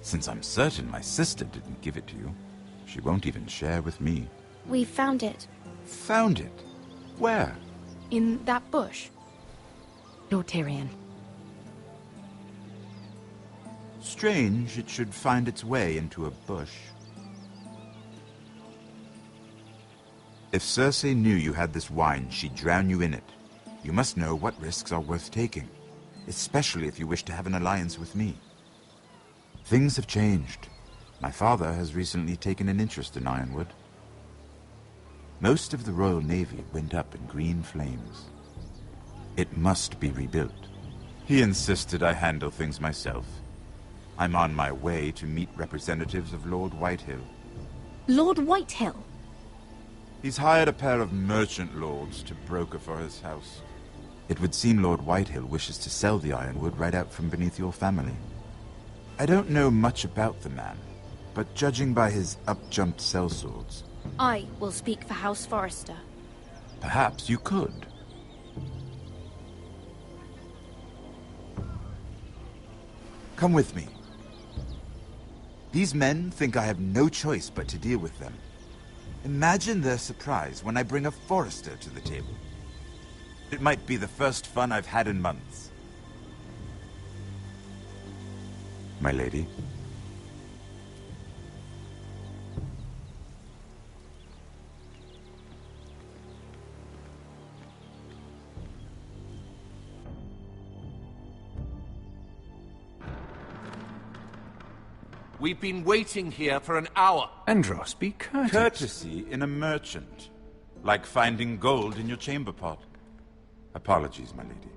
Since I'm certain my sister didn't give it to you, she won't even share with me. We found it. Found it? Where? In that bush. Lord Tyrion. Strange it should find its way into a bush. If Cersei knew you had this wine, she'd drown you in it. You must know what risks are worth taking, especially if you wish to have an alliance with me. Things have changed. My father has recently taken an interest in Ironwood. Most of the Royal Navy went up in green flames. It must be rebuilt. He insisted I handle things myself. I'm on my way to meet representatives of Lord Whitehill. Lord Whitehill? He's hired a pair of merchant lords to broker for his house. It would seem Lord Whitehill wishes to sell the Ironwood right out from beneath your family. I don't know much about the man, but judging by his up-jumped sellswords... I will speak for House Forrester. Perhaps you could. Come with me. These men think I have no choice but to deal with them. Imagine their surprise when I bring a Forester to the table. It might be the first fun I've had in months. My lady. We've been waiting here for an hour. Andros, be courteous. Courtesy in a merchant. Like finding gold in your chamber pot. Apologies, my lady.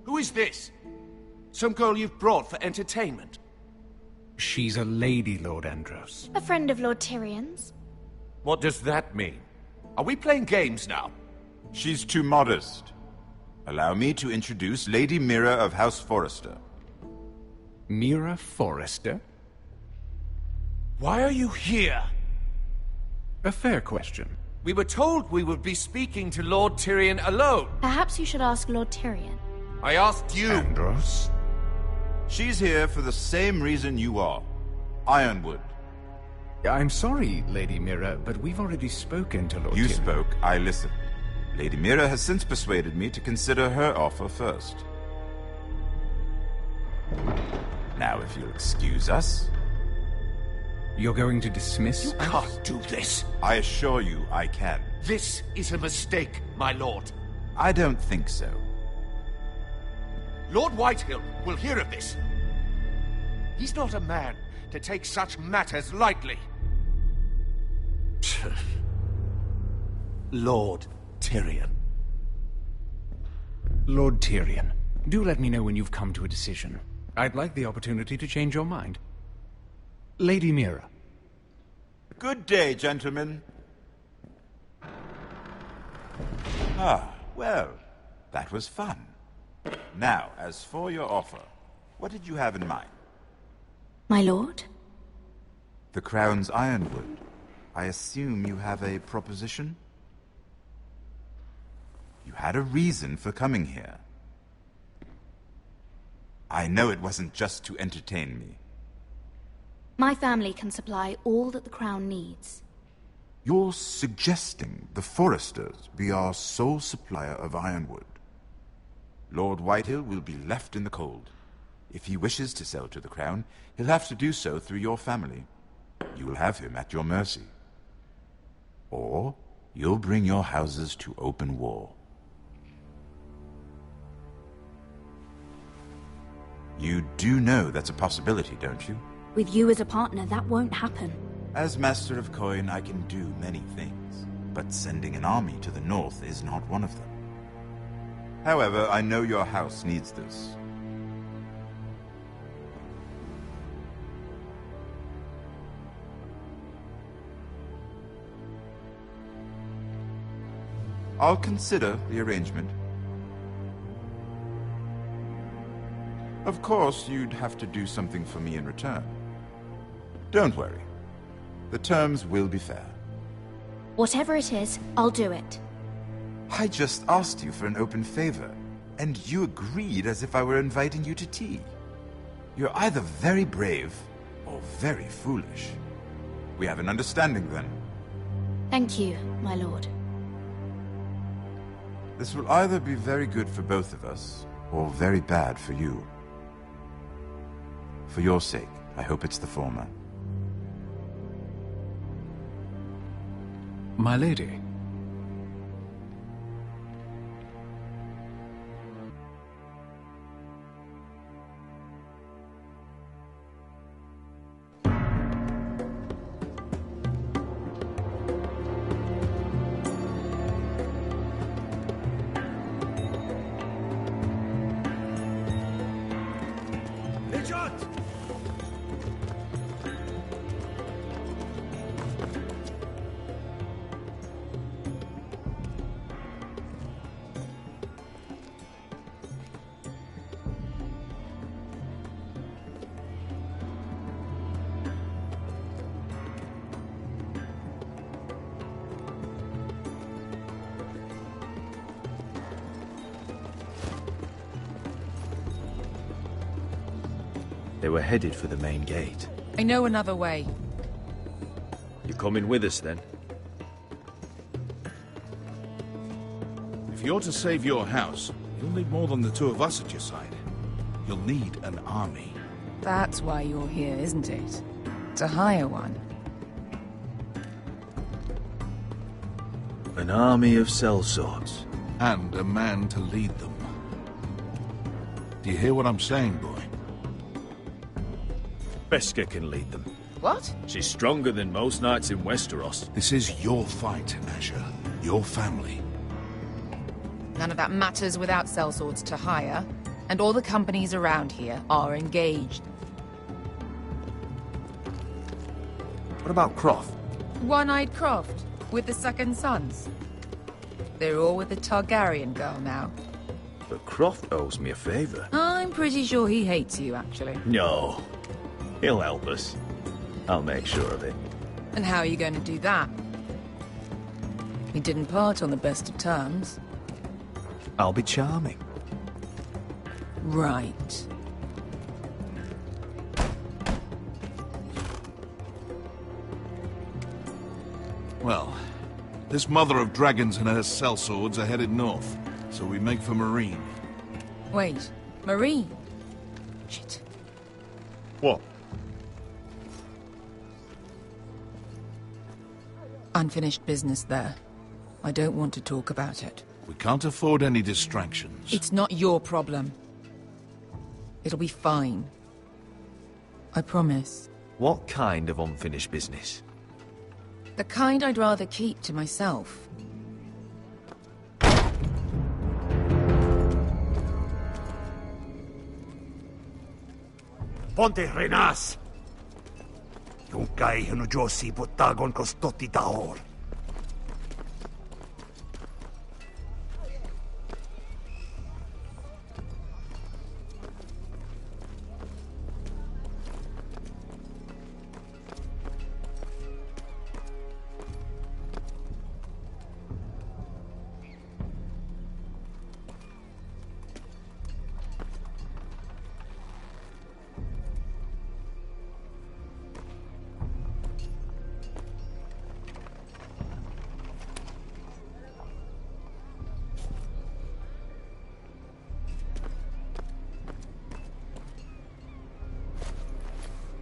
Who is this? Some girl you've brought for entertainment? She's a lady, Lord Andros. A friend of Lord Tyrion's. What does that mean? Are we playing games now? She's too modest. Allow me to introduce Lady Mira of House Forester. Mira Forester? Why are you here? A fair question. We were told we would be speaking to Lord Tyrion alone. Perhaps you should ask Lord Tyrion. I asked you. Andros? She's here for the same reason you are. Ironwood. I'm sorry, Lady Mira, but we've already spoken to Lord You Tyrion. spoke, I listened. Lady Mira has since persuaded me to consider her offer first. Now, if you'll excuse us... You're going to dismiss You can't do this. I assure you I can. This is a mistake, my lord. I don't think so. Lord Whitehill will hear of this. He's not a man to take such matters lightly. Lord Tyrion. Lord Tyrion, do let me know when you've come to a decision. I'd like the opportunity to change your mind. Lady Mira. Good day, gentlemen. Ah, well, that was fun. Now, as for your offer, what did you have in mind? My lord? The Crown's Ironwood. I assume you have a proposition? You had a reason for coming here. I know it wasn't just to entertain me. My family can supply all that the Crown needs. You're suggesting the Foresters be our sole supplier of ironwood. Lord Whitehill will be left in the cold. If he wishes to sell to the Crown, he'll have to do so through your family. You will have him at your mercy. Or you'll bring your houses to open war. You do know that's a possibility, don't you? With you as a partner, that won't happen. As Master of Coin, I can do many things, but sending an army to the north is not one of them. However, I know your house needs this. I'll consider the arrangement. Of course, you'd have to do something for me in return. Don't worry. The terms will be fair. Whatever it is, I'll do it. I just asked you for an open favor, and you agreed as if I were inviting you to tea. You're either very brave or very foolish. We have an understanding then. Thank you, my lord. This will either be very good for both of us, or very bad for you. For your sake, I hope it's the former. My lady. They were headed for the main gate. I know another way. You coming with us, then? If you're to save your house, you'll need more than the two of us at your side. You'll need an army. That's why you're here, isn't it? To hire one. An army of sellswords. And a man to lead them. Do you hear what I'm saying, boy? Beska can lead them. What? She's stronger than most knights in Westeros. This is your fight, Asher. Your family. None of that matters without sellswords to hire, and all the companies around here are engaged. What about Croft? One-eyed Croft, with the second sons. They're all with the Targaryen girl now. But Croft owes me a favor. I'm pretty sure he hates you, actually. No. He'll help us. I'll make sure of it. And how are you going to do that? We didn't part on the best of terms. I'll be charming. Right. Well, this mother of dragons and her sellswords are headed north, so we make for Marine. Wait, Marine? Shit. What? Unfinished business there. I don't want to talk about it. We can't afford any distractions. It's not your problem. It'll be fine. I promise. What kind of unfinished business? The kind I'd rather keep to myself. Ponte renas! Yung kai hino Josi botagon kostoti taor.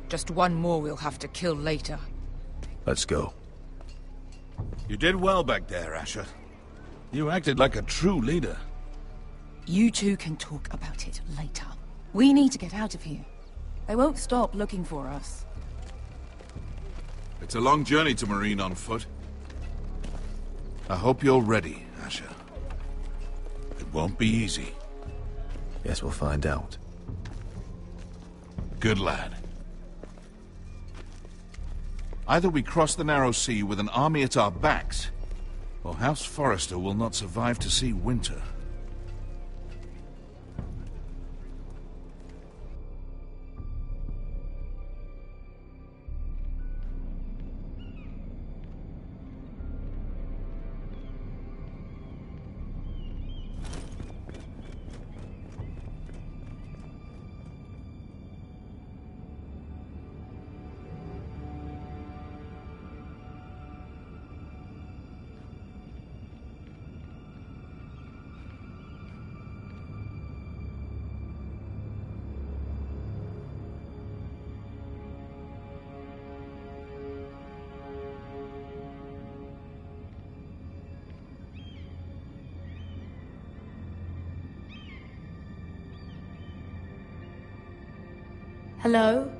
Just one more we'll have to kill later. Let's go. You did well back there, Asher. You acted like a true leader. You two can talk about it later. We need to get out of here. They won't stop looking for us. It's a long journey to Marine on foot. I hope you're ready, Asher. It won't be easy. Guess we'll find out. Good lad. Either we cross the narrow sea with an army at our backs, or House Forrester will not survive to see winter. Hello?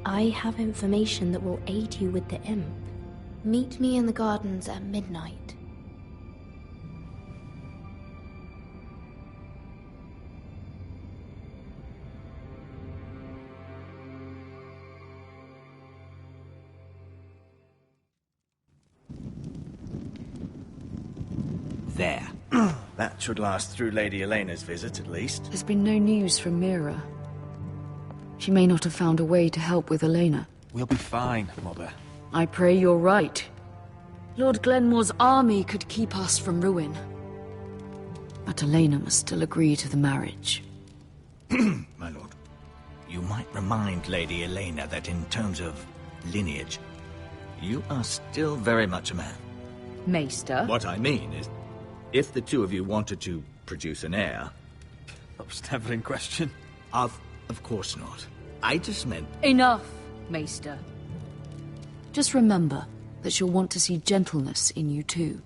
I have information that will aid you with the imp. Meet me in the gardens at midnight. There. That should last through Lady Elena's visit, at least. There's been no news from Mira. She may not have found a way to help with Elena. We'll be fine, Mother. I pray you're right. Lord Glenmore's army could keep us from ruin. But Elena must still agree to the marriage. My lord, you might remind Lady Elena that in terms of lineage, you are still very much a man. Maester? What I mean is, if the two of you wanted to produce an heir... That was never in question. Of course not. I just meant... Enough, Maester. Just remember that she'll want to see gentleness in you too.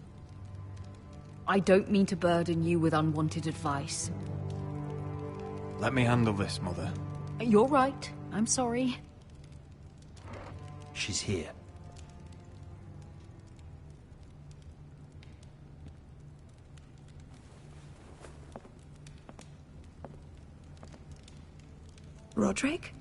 I don't mean to burden you with unwanted advice. Let me handle this, Mother. You're right. I'm sorry. She's here. Roderick?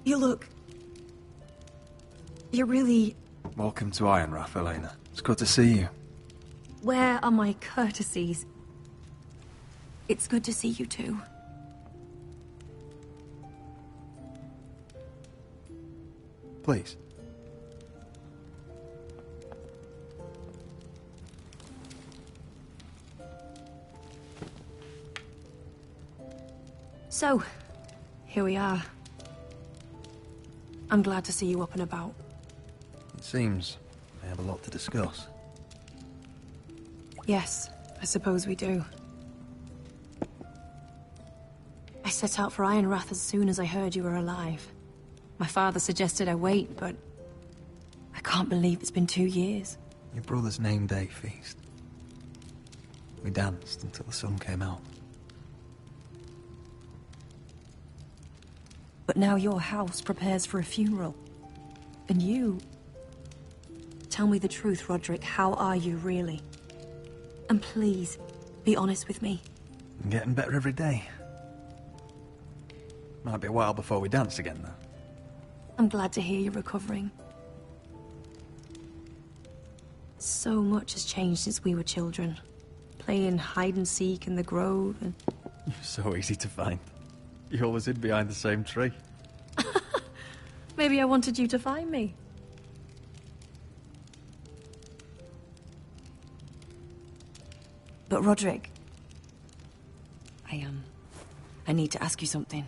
You look... You're really... Welcome to Ironrath, Elena. It's good to see you. Where are my courtesies? It's good to see you too. Please. So, here we are. I'm glad to see you up and about. It seems we have a lot to discuss. Yes, I suppose we do. I set out for Ironrath as soon as I heard you were alive. My father suggested I wait, but I can't believe it's been 2 years. Your brother's name day feast. We danced until the sun came out. But now your house prepares for a funeral. And you... Tell me the truth, Roderick. How are you, really? And please, be honest with me. I'm getting better every day. Might be a while before we dance again, though. I'm glad to hear you're recovering. So much has changed since we were children. Playing hide-and-seek in the grove and... You're so easy to find. You always hid behind the same tree. Maybe I wanted you to find me. But Roderick... I need to ask you something.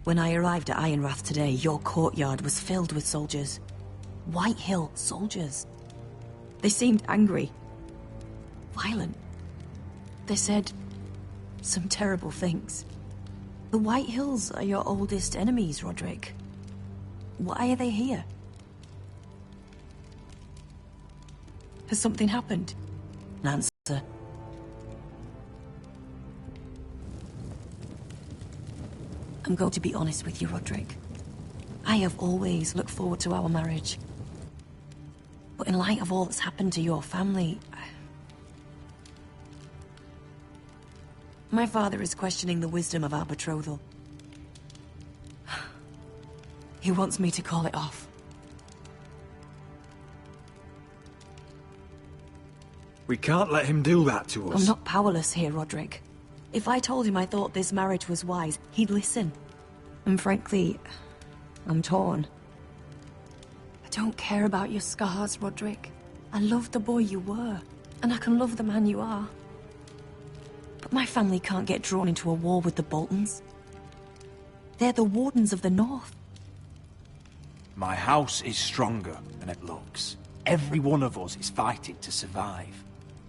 When I arrived at Ironrath today, your courtyard was filled with soldiers. White Hill soldiers. They seemed angry. Violent. They said some terrible things. The White Hills are your oldest enemies, Roderick. Why are they here? Has something happened? An answer. I'm going to be honest with you, Roderick. I have always looked forward to our marriage. But in light of all that's happened to your family... My father is questioning the wisdom of our betrothal. He wants me to call it off. We can't let him do that to us. I'm not powerless here, Roderick. If I told him I thought this marriage was wise, he'd listen. And frankly, I'm torn. I don't care about your scars, Roderick. I love the boy you were, and I can love the man you are. But my family can't get drawn into a war with the Boltons. They're the Wardens of the North. My house is stronger than it looks. Every one of us is fighting to survive,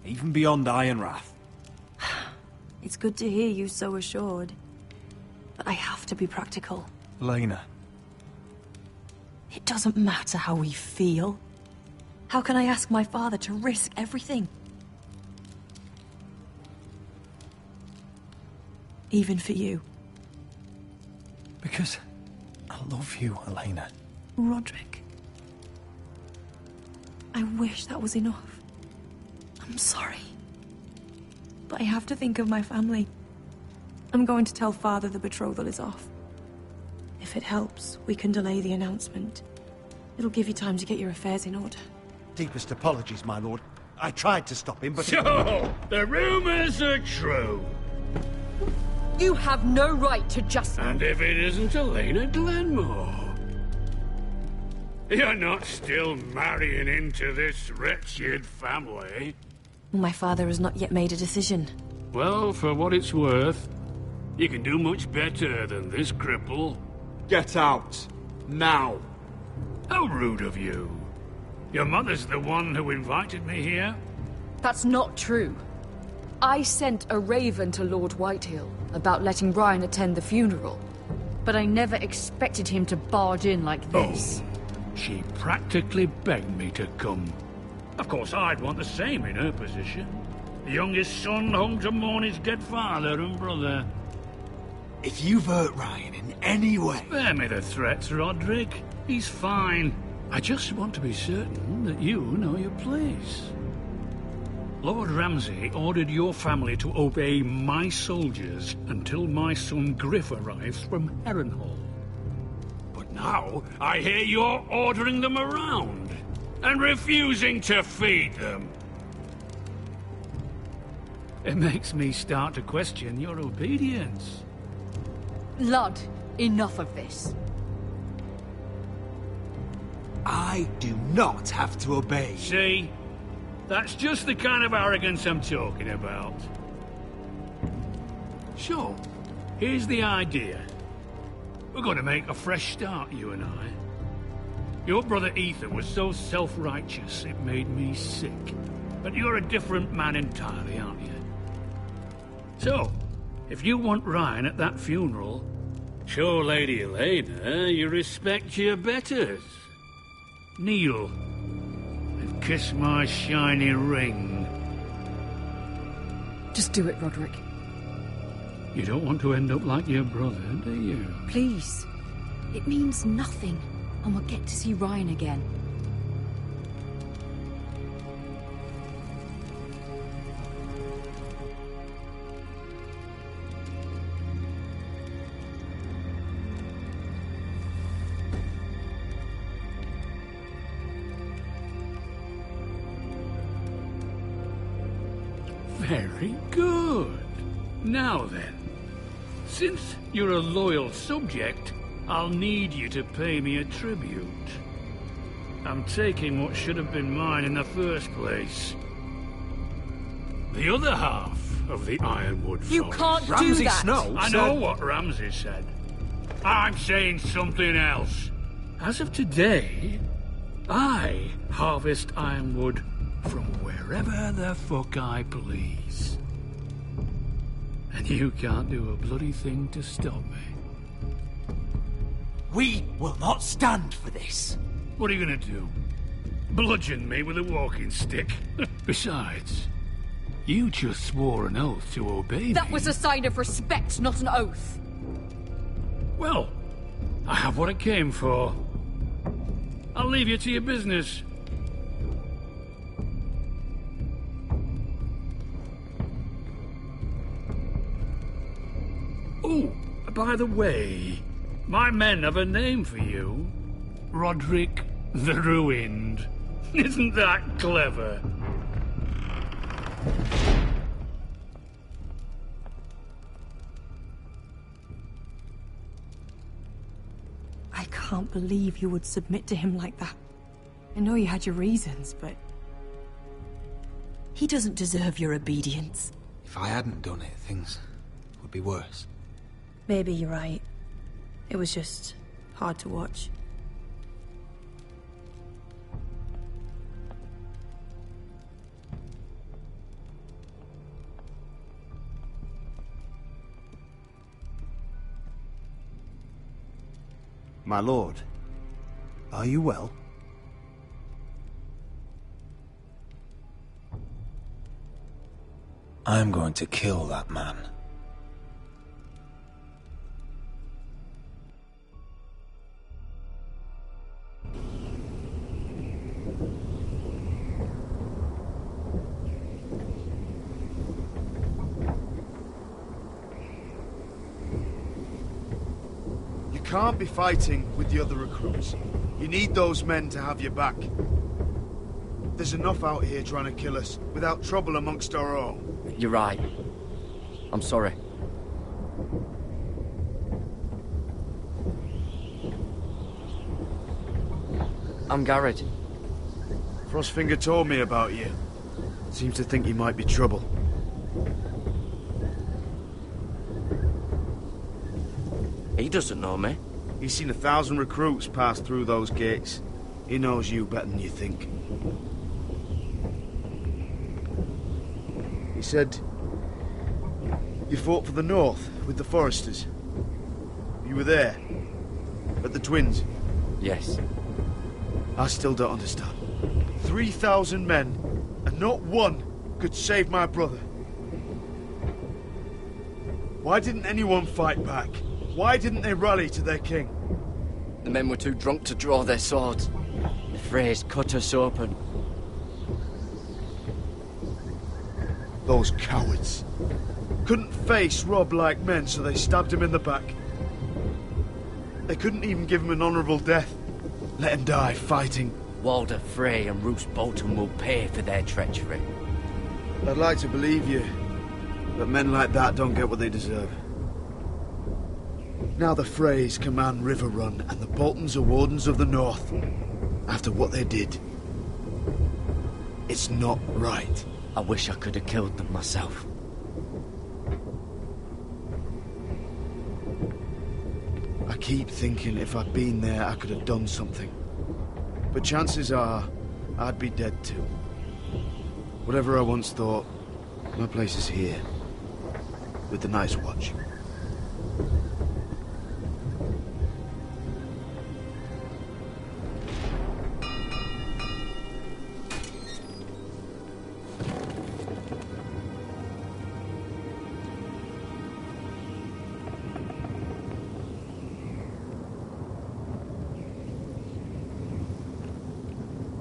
even beyond Ironrath. It's good to hear you so assured. But I have to be practical. Lena. It doesn't matter how we feel. How can I ask my father to risk everything? Even for you. Because I love you, Elena. Roderick. I wish that was enough. I'm sorry. But I have to think of my family. I'm going to tell Father the betrothal is off. If it helps, we can delay the announcement. It'll give you time to get your affairs in order. Deepest apologies, my lord. I tried to stop him, but... So, the rumors are true. You have no right to just... And if it isn't Elena Glenmore? You're not still marrying into this wretched family? My father has not yet made a decision. Well, for what it's worth, you can do much better than this cripple. Get out. Now. How rude of you. Your mother's the one who invited me here? That's not true. I sent a raven to Lord Whitehill about letting Ryan attend the funeral. But I never expected him to barge in like this. Oh, she practically begged me to come. Of course, I'd want the same in her position. The youngest son home to mourn his dead father and brother. If you've hurt Ryan in any way... Spare me the threats, Roderick. He's fine. I just want to be certain that you know your place. Lord Ramsay ordered your family to obey my soldiers until my son Griff arrives from Harrenhal. But now, I hear you're ordering them around and refusing to feed them. It makes me start to question your obedience. Lud, enough of this. I do not have to obey. See? That's just the kind of arrogance I'm talking about. So, here's the idea. We're going to make a fresh start, you and I. Your brother Ethan was so self-righteous it made me sick. But you're a different man entirely, aren't you? So, if you want Ryan at that funeral, show Lady Elena you respect your betters. Kneel and kiss my shiny ring. Just do it, Roderick. You don't want to end up like your brother, do you? Please. It means nothing, and we'll get to see Ryan again. Very good. Now then, since you're a loyal subject, I'll need you to pay me a tribute. I'm taking what should have been mine in the first place. The other half of the Ironwood Forest. You can't do that! Snow I know what Ramsay said. I'm saying something else. As of today, I harvest ironwood from wherever the fuck I please. And you can't do a bloody thing to stop me. We will not stand for this. What are you gonna do? Bludgeon me with a walking stick? Besides, you just swore an oath to obey me. That was a sign of respect, not an oath. Well, I have what I came for. I'll leave you to your business. Oh, by the way, my men have a name for you. Roderick the Ruined. Isn't that clever? I can't believe you would submit to him like that. I know you had your reasons, but... he doesn't deserve your obedience. If I hadn't done it, things would be worse. Maybe you're right. It was just hard to watch. My lord, are you well? I'm going to kill that man. You can't be fighting with the other recruits. You need those men to have your back. There's enough out here trying to kill us, without trouble amongst our own. You're right. I'm sorry. I'm Garrett. Frostfinger told me about you. Seems to think you might be trouble. He doesn't know me. He's seen 1,000 recruits pass through those gates. He knows you better than you think. He said you fought for the North with the Foresters. You were there, at the Twins. Yes. I still don't understand. 3,000 men, and not one could save my brother. Why didn't anyone fight back? Why didn't they rally to their king? The men were too drunk to draw their swords. The Freys cut us open. Those cowards. Couldn't face Rob like men, so they stabbed him in the back. They couldn't even give him an honourable death. Let him die fighting. Walder Frey and Roose Bolton will pay for their treachery. I'd like to believe you, but men like that don't get what they deserve. Now the Freys command River Run, and the Boltons are Wardens of the North. After what they did, it's not right. I wish I could have killed them myself. I keep thinking if I'd been there, I could have done something. But chances are, I'd be dead too. Whatever I once thought, my place is here. With the Night's Watch.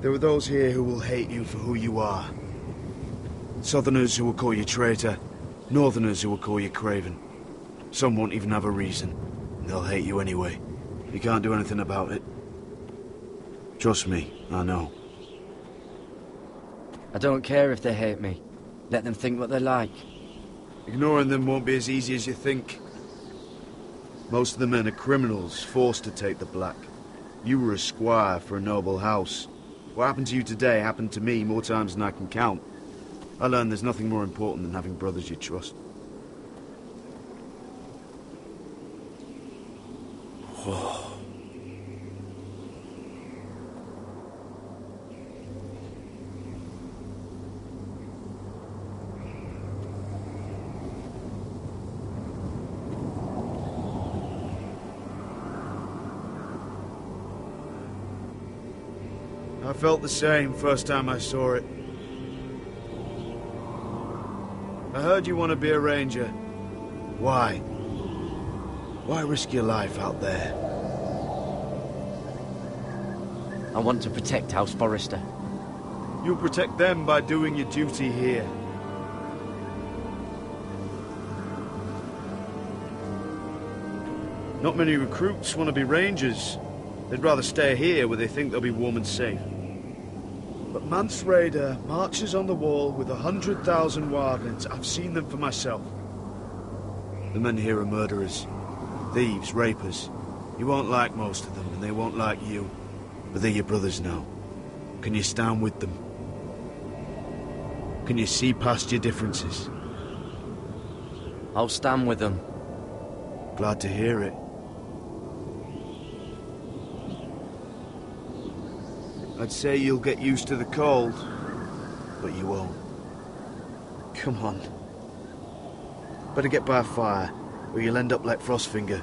There are those here who will hate you for who you are. Southerners who will call you traitor, Northerners who will call you craven. Some won't even have a reason. They'll hate you anyway. You can't do anything about it. Trust me, I know. I don't care if they hate me. Let them think what they like. Ignoring them won't be as easy as you think. Most of the men are criminals, forced to take the black. You were a squire for a noble house. What happened to you today happened to me more times than I can count. I learned there's nothing more important than having brothers you trust. Whoa. I felt the same first time I saw it. I heard you want to be a ranger. Why? Why risk your life out there? I want to protect House Forrester. You'll protect them by doing your duty here. Not many recruits want to be rangers. They'd rather stay here where they think they'll be warm and safe. But Mance Raider marches on the wall with 100,000 wildlings. I've seen them for myself. The men here are murderers, thieves, rapers. You won't like most of them, and they won't like you. But they're your brothers now. Can you stand with them? Can you see past your differences? I'll stand with them. Glad to hear it. I'd say you'll get used to the cold, but you won't. Come on. Better get by a fire, or you'll end up like Frostfinger.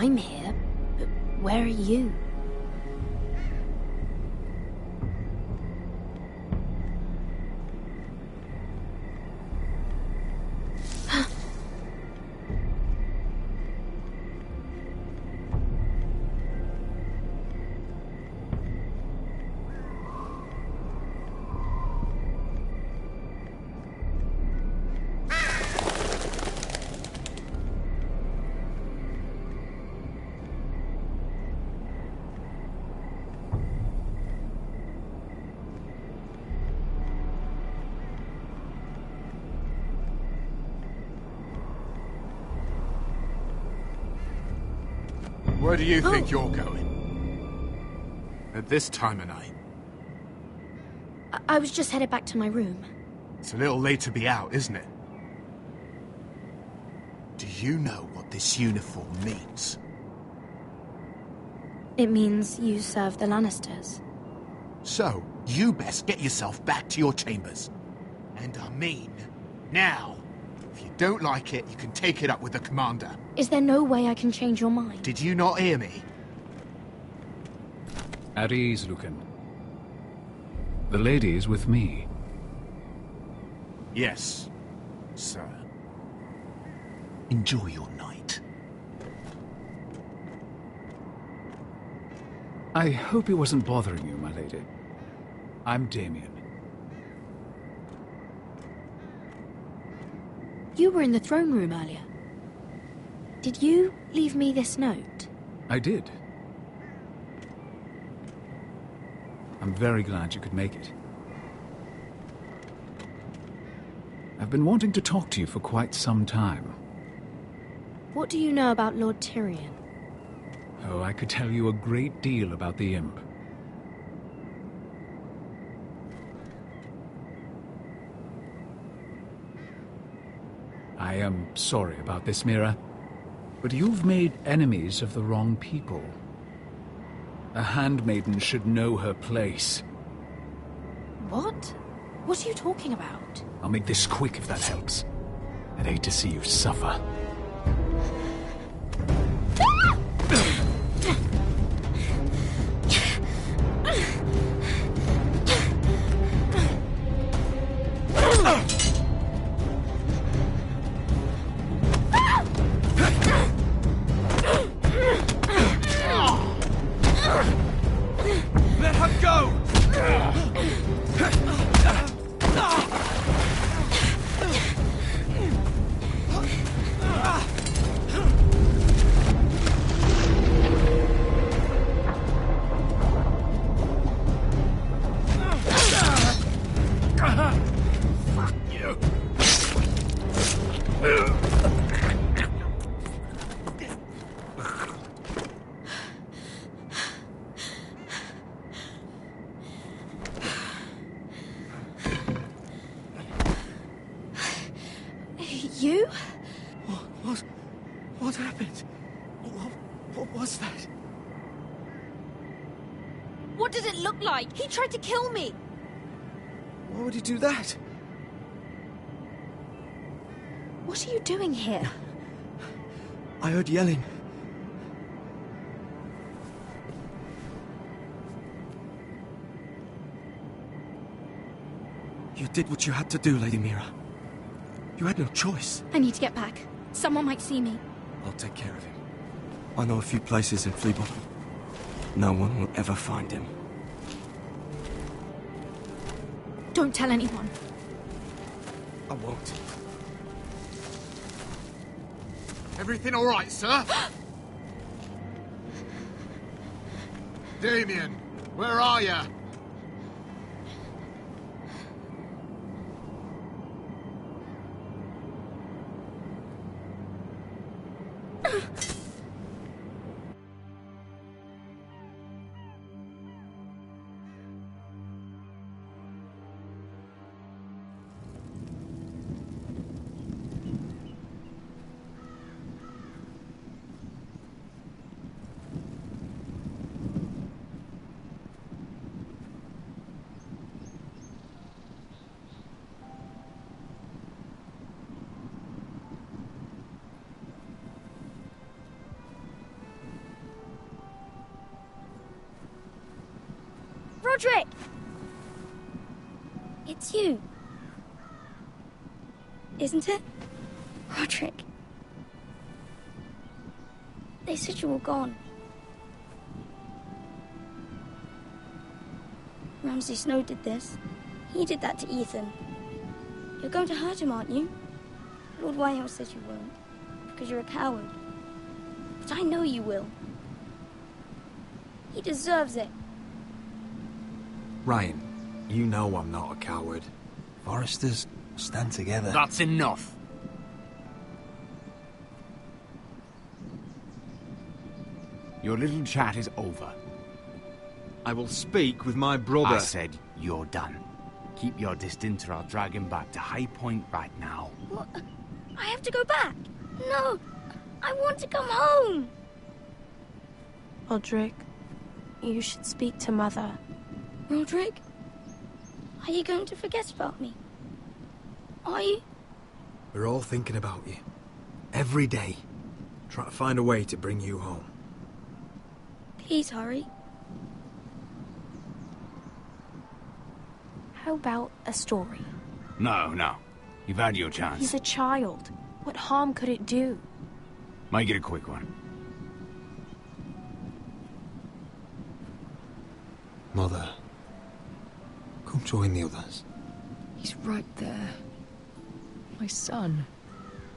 I'm here, but where are you? Where do you think you're going? At this time of night? I was just headed back to my room. It's a little late to be out, isn't it? Do you know what this uniform means? It means you serve the Lannisters. So, you best get yourself back to your chambers. And I mean, now. If you don't like it, you can take it up with the commander. Is there no way I can change your mind? Did you not hear me? At ease, Lucan. The lady is with me. Yes, sir. Enjoy your night. I hope he wasn't bothering you, my lady. I'm Damien. You were in the throne room earlier. Did you leave me this note? I did. I'm very glad you could make it. I've been wanting to talk to you for quite some time. What do you know about Lord Tyrion? Oh, I could tell you a great deal about the imp. I am sorry about this, Mira, but you've made enemies of the wrong people. A handmaiden should know her place. What? What are you talking about? I'll make this quick if that helps. I'd hate to see you suffer. Let her go! Fuck you! You? What happened? What was that? What does it look like? He tried to kill me! Why would he do that? What are you doing here? I heard yelling. You did what you had to do, Lady Mira. You had no choice. I need to get back. Someone might see me. I'll take care of him. I know a few places in Fleabottom. No one will ever find him. Don't tell anyone. I won't. Everything all right, sir? Damien, where are you? Roderick! It's you. Isn't it? Roderick. They said you were gone. Ramsay Snow did this. He did that to Ethan. You're going to hurt him, aren't you? Lord Whitehill says you won't, because you're a coward. But I know you will. He deserves it. Ryan, you know I'm not a coward. Foresters stand together. That's enough. Your little chat is over. I will speak with my brother. I said you're done. Keep your distance or I'll drag him back to High Point right now. What? I have to go back. No, I want to come home. Roderick, you should speak to Mother. Roderick, are you going to forget about me? Are you? We're all thinking about you. Every day. Try to find a way to bring you home. Please hurry. How about a story? No. You've had your chance. He's a child. What harm could it do? Make it a quick one. Mother, come join the others. He's right there. My son.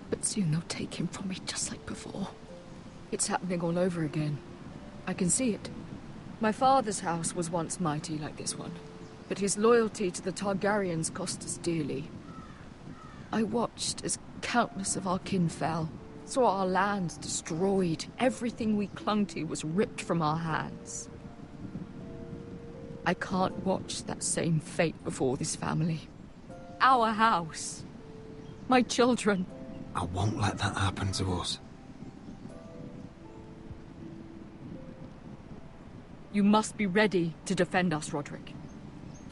But soon they'll take him from me just like before. It's happening all over again. I can see it. My father's house was once mighty like this one, but his loyalty to the Targaryens cost us dearly. I watched as countless of our kin fell, saw our lands destroyed, everything we clung to was ripped from our hands. I can't watch that same fate before this family. Our house. My children. I won't let that happen to us. You must be ready to defend us, Roderick.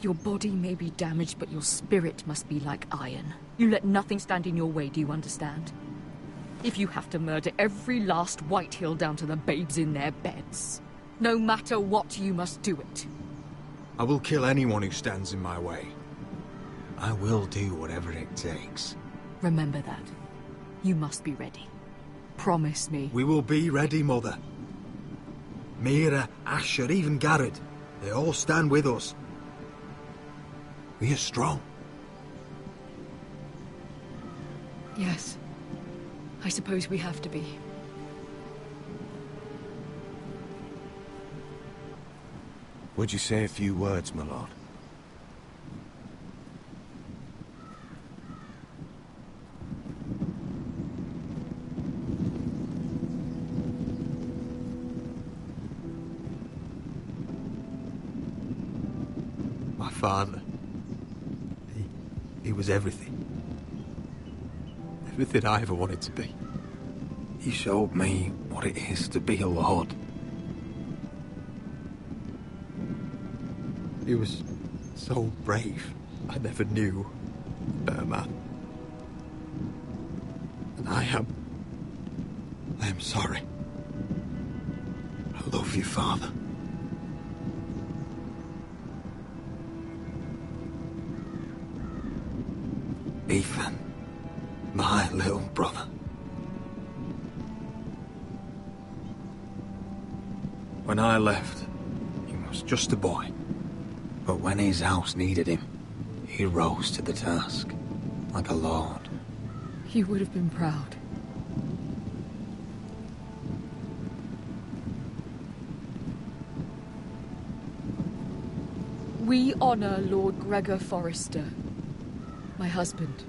Your body may be damaged, but your spirit must be like iron. You let nothing stand in your way, do you understand? If you have to murder every last Whitehill down to the babes in their beds, no matter what, you must do it. I will kill anyone who stands in my way. I will do whatever it takes. Remember that. You must be ready. Promise me. We will be ready, Mother. Mira, Asher, even Garrett. They all stand with us. We are strong. Yes. I suppose we have to be. Would you say a few words, my lord? My father. He was everything. Everything I ever wanted to be. He showed me what it is to be a lord. He was so brave. I never knew a better man. And I am sorry. I love you, Father. Ethan, my little brother. When I left, he was just a boy. But when his house needed him, he rose to the task, like a lord. He would have been proud. We honor Lord Gregor Forrester, my husband,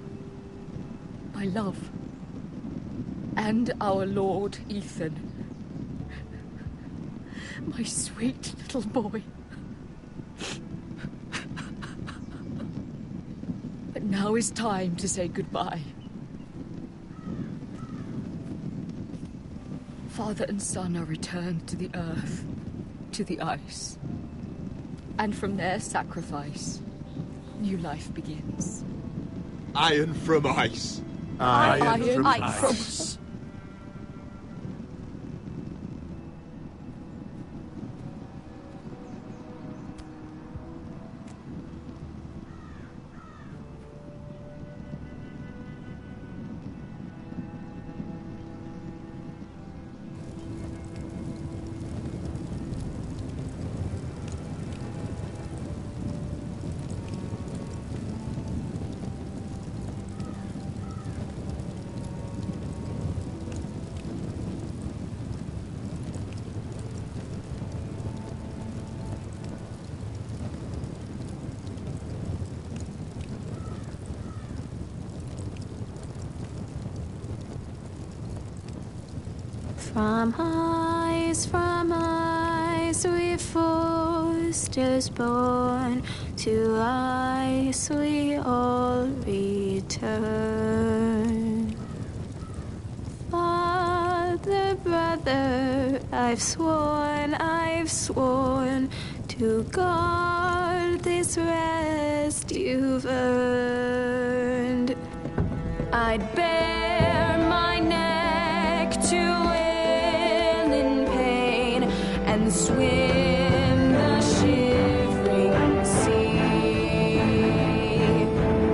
my love, and our Lord Ethan, my sweet little boy. But now is time to say goodbye. Father and son are returned to the earth, to the ice. And from their sacrifice, new life begins. Iron from ice. Iron from ice. From ice, we foresters born, to ice we all return. Father, brother, I've sworn to guard this rest you've earned. I'd bare my neck to wail in pain and swim the shivering sea.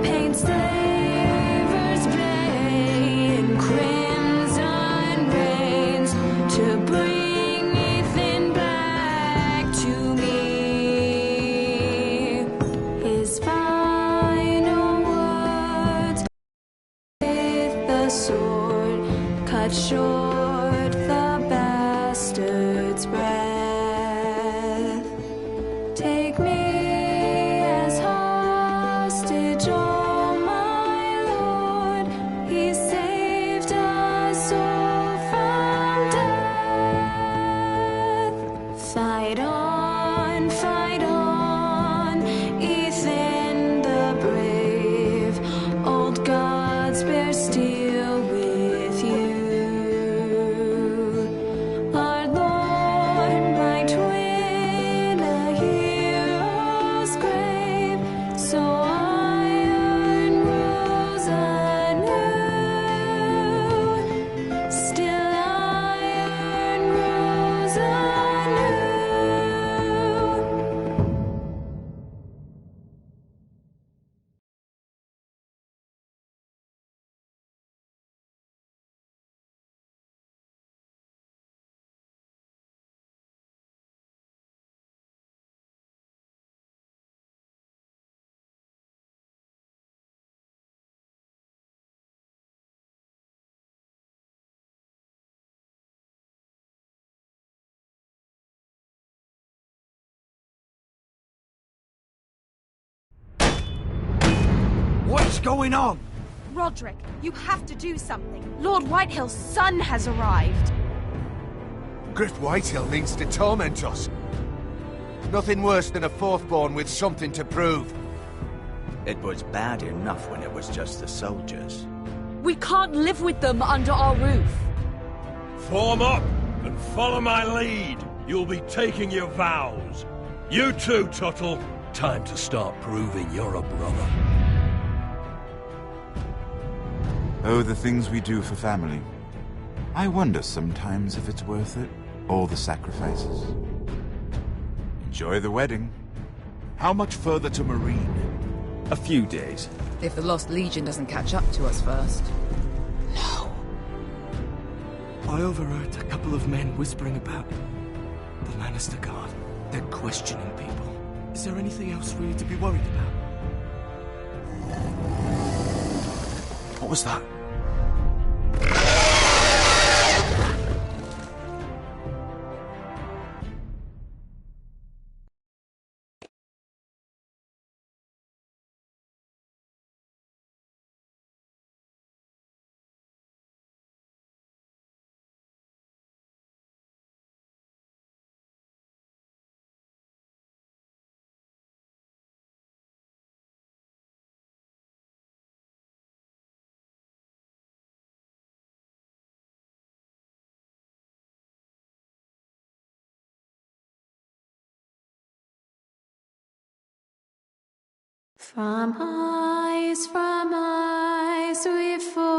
Paint slavers' bay in crimson rains to bring Ethan back to me. His final words with the sword cut short the bastard's breath. Take me as hostage, oh my lord. He saved us all from death. Fight on, Ethan the brave. Old gods bear steel with you. Our Lord might win a hero's grave, so iron rules anew. Still iron rules anew. What's going on? Roderick, you have to do something. Lord Whitehill's son has arrived. Griff Whitehill means to torment us. Nothing worse than a fourthborn with something to prove. It was bad enough when it was just the soldiers. We can't live with them under our roof. Form up and follow my lead. You'll be taking your vows. You too, Tuttle. Time to start proving you're a brother. Oh, the things we do for family. I wonder sometimes if it's worth it, all the sacrifices. Enjoy the wedding. How much further to Marine? A few days. If the Lost Legion doesn't catch up to us first. I overheard a couple of men whispering about the Lannister Guard. They're questioning people. Is there anything else we need to be worried about? What was that? From ice we fall.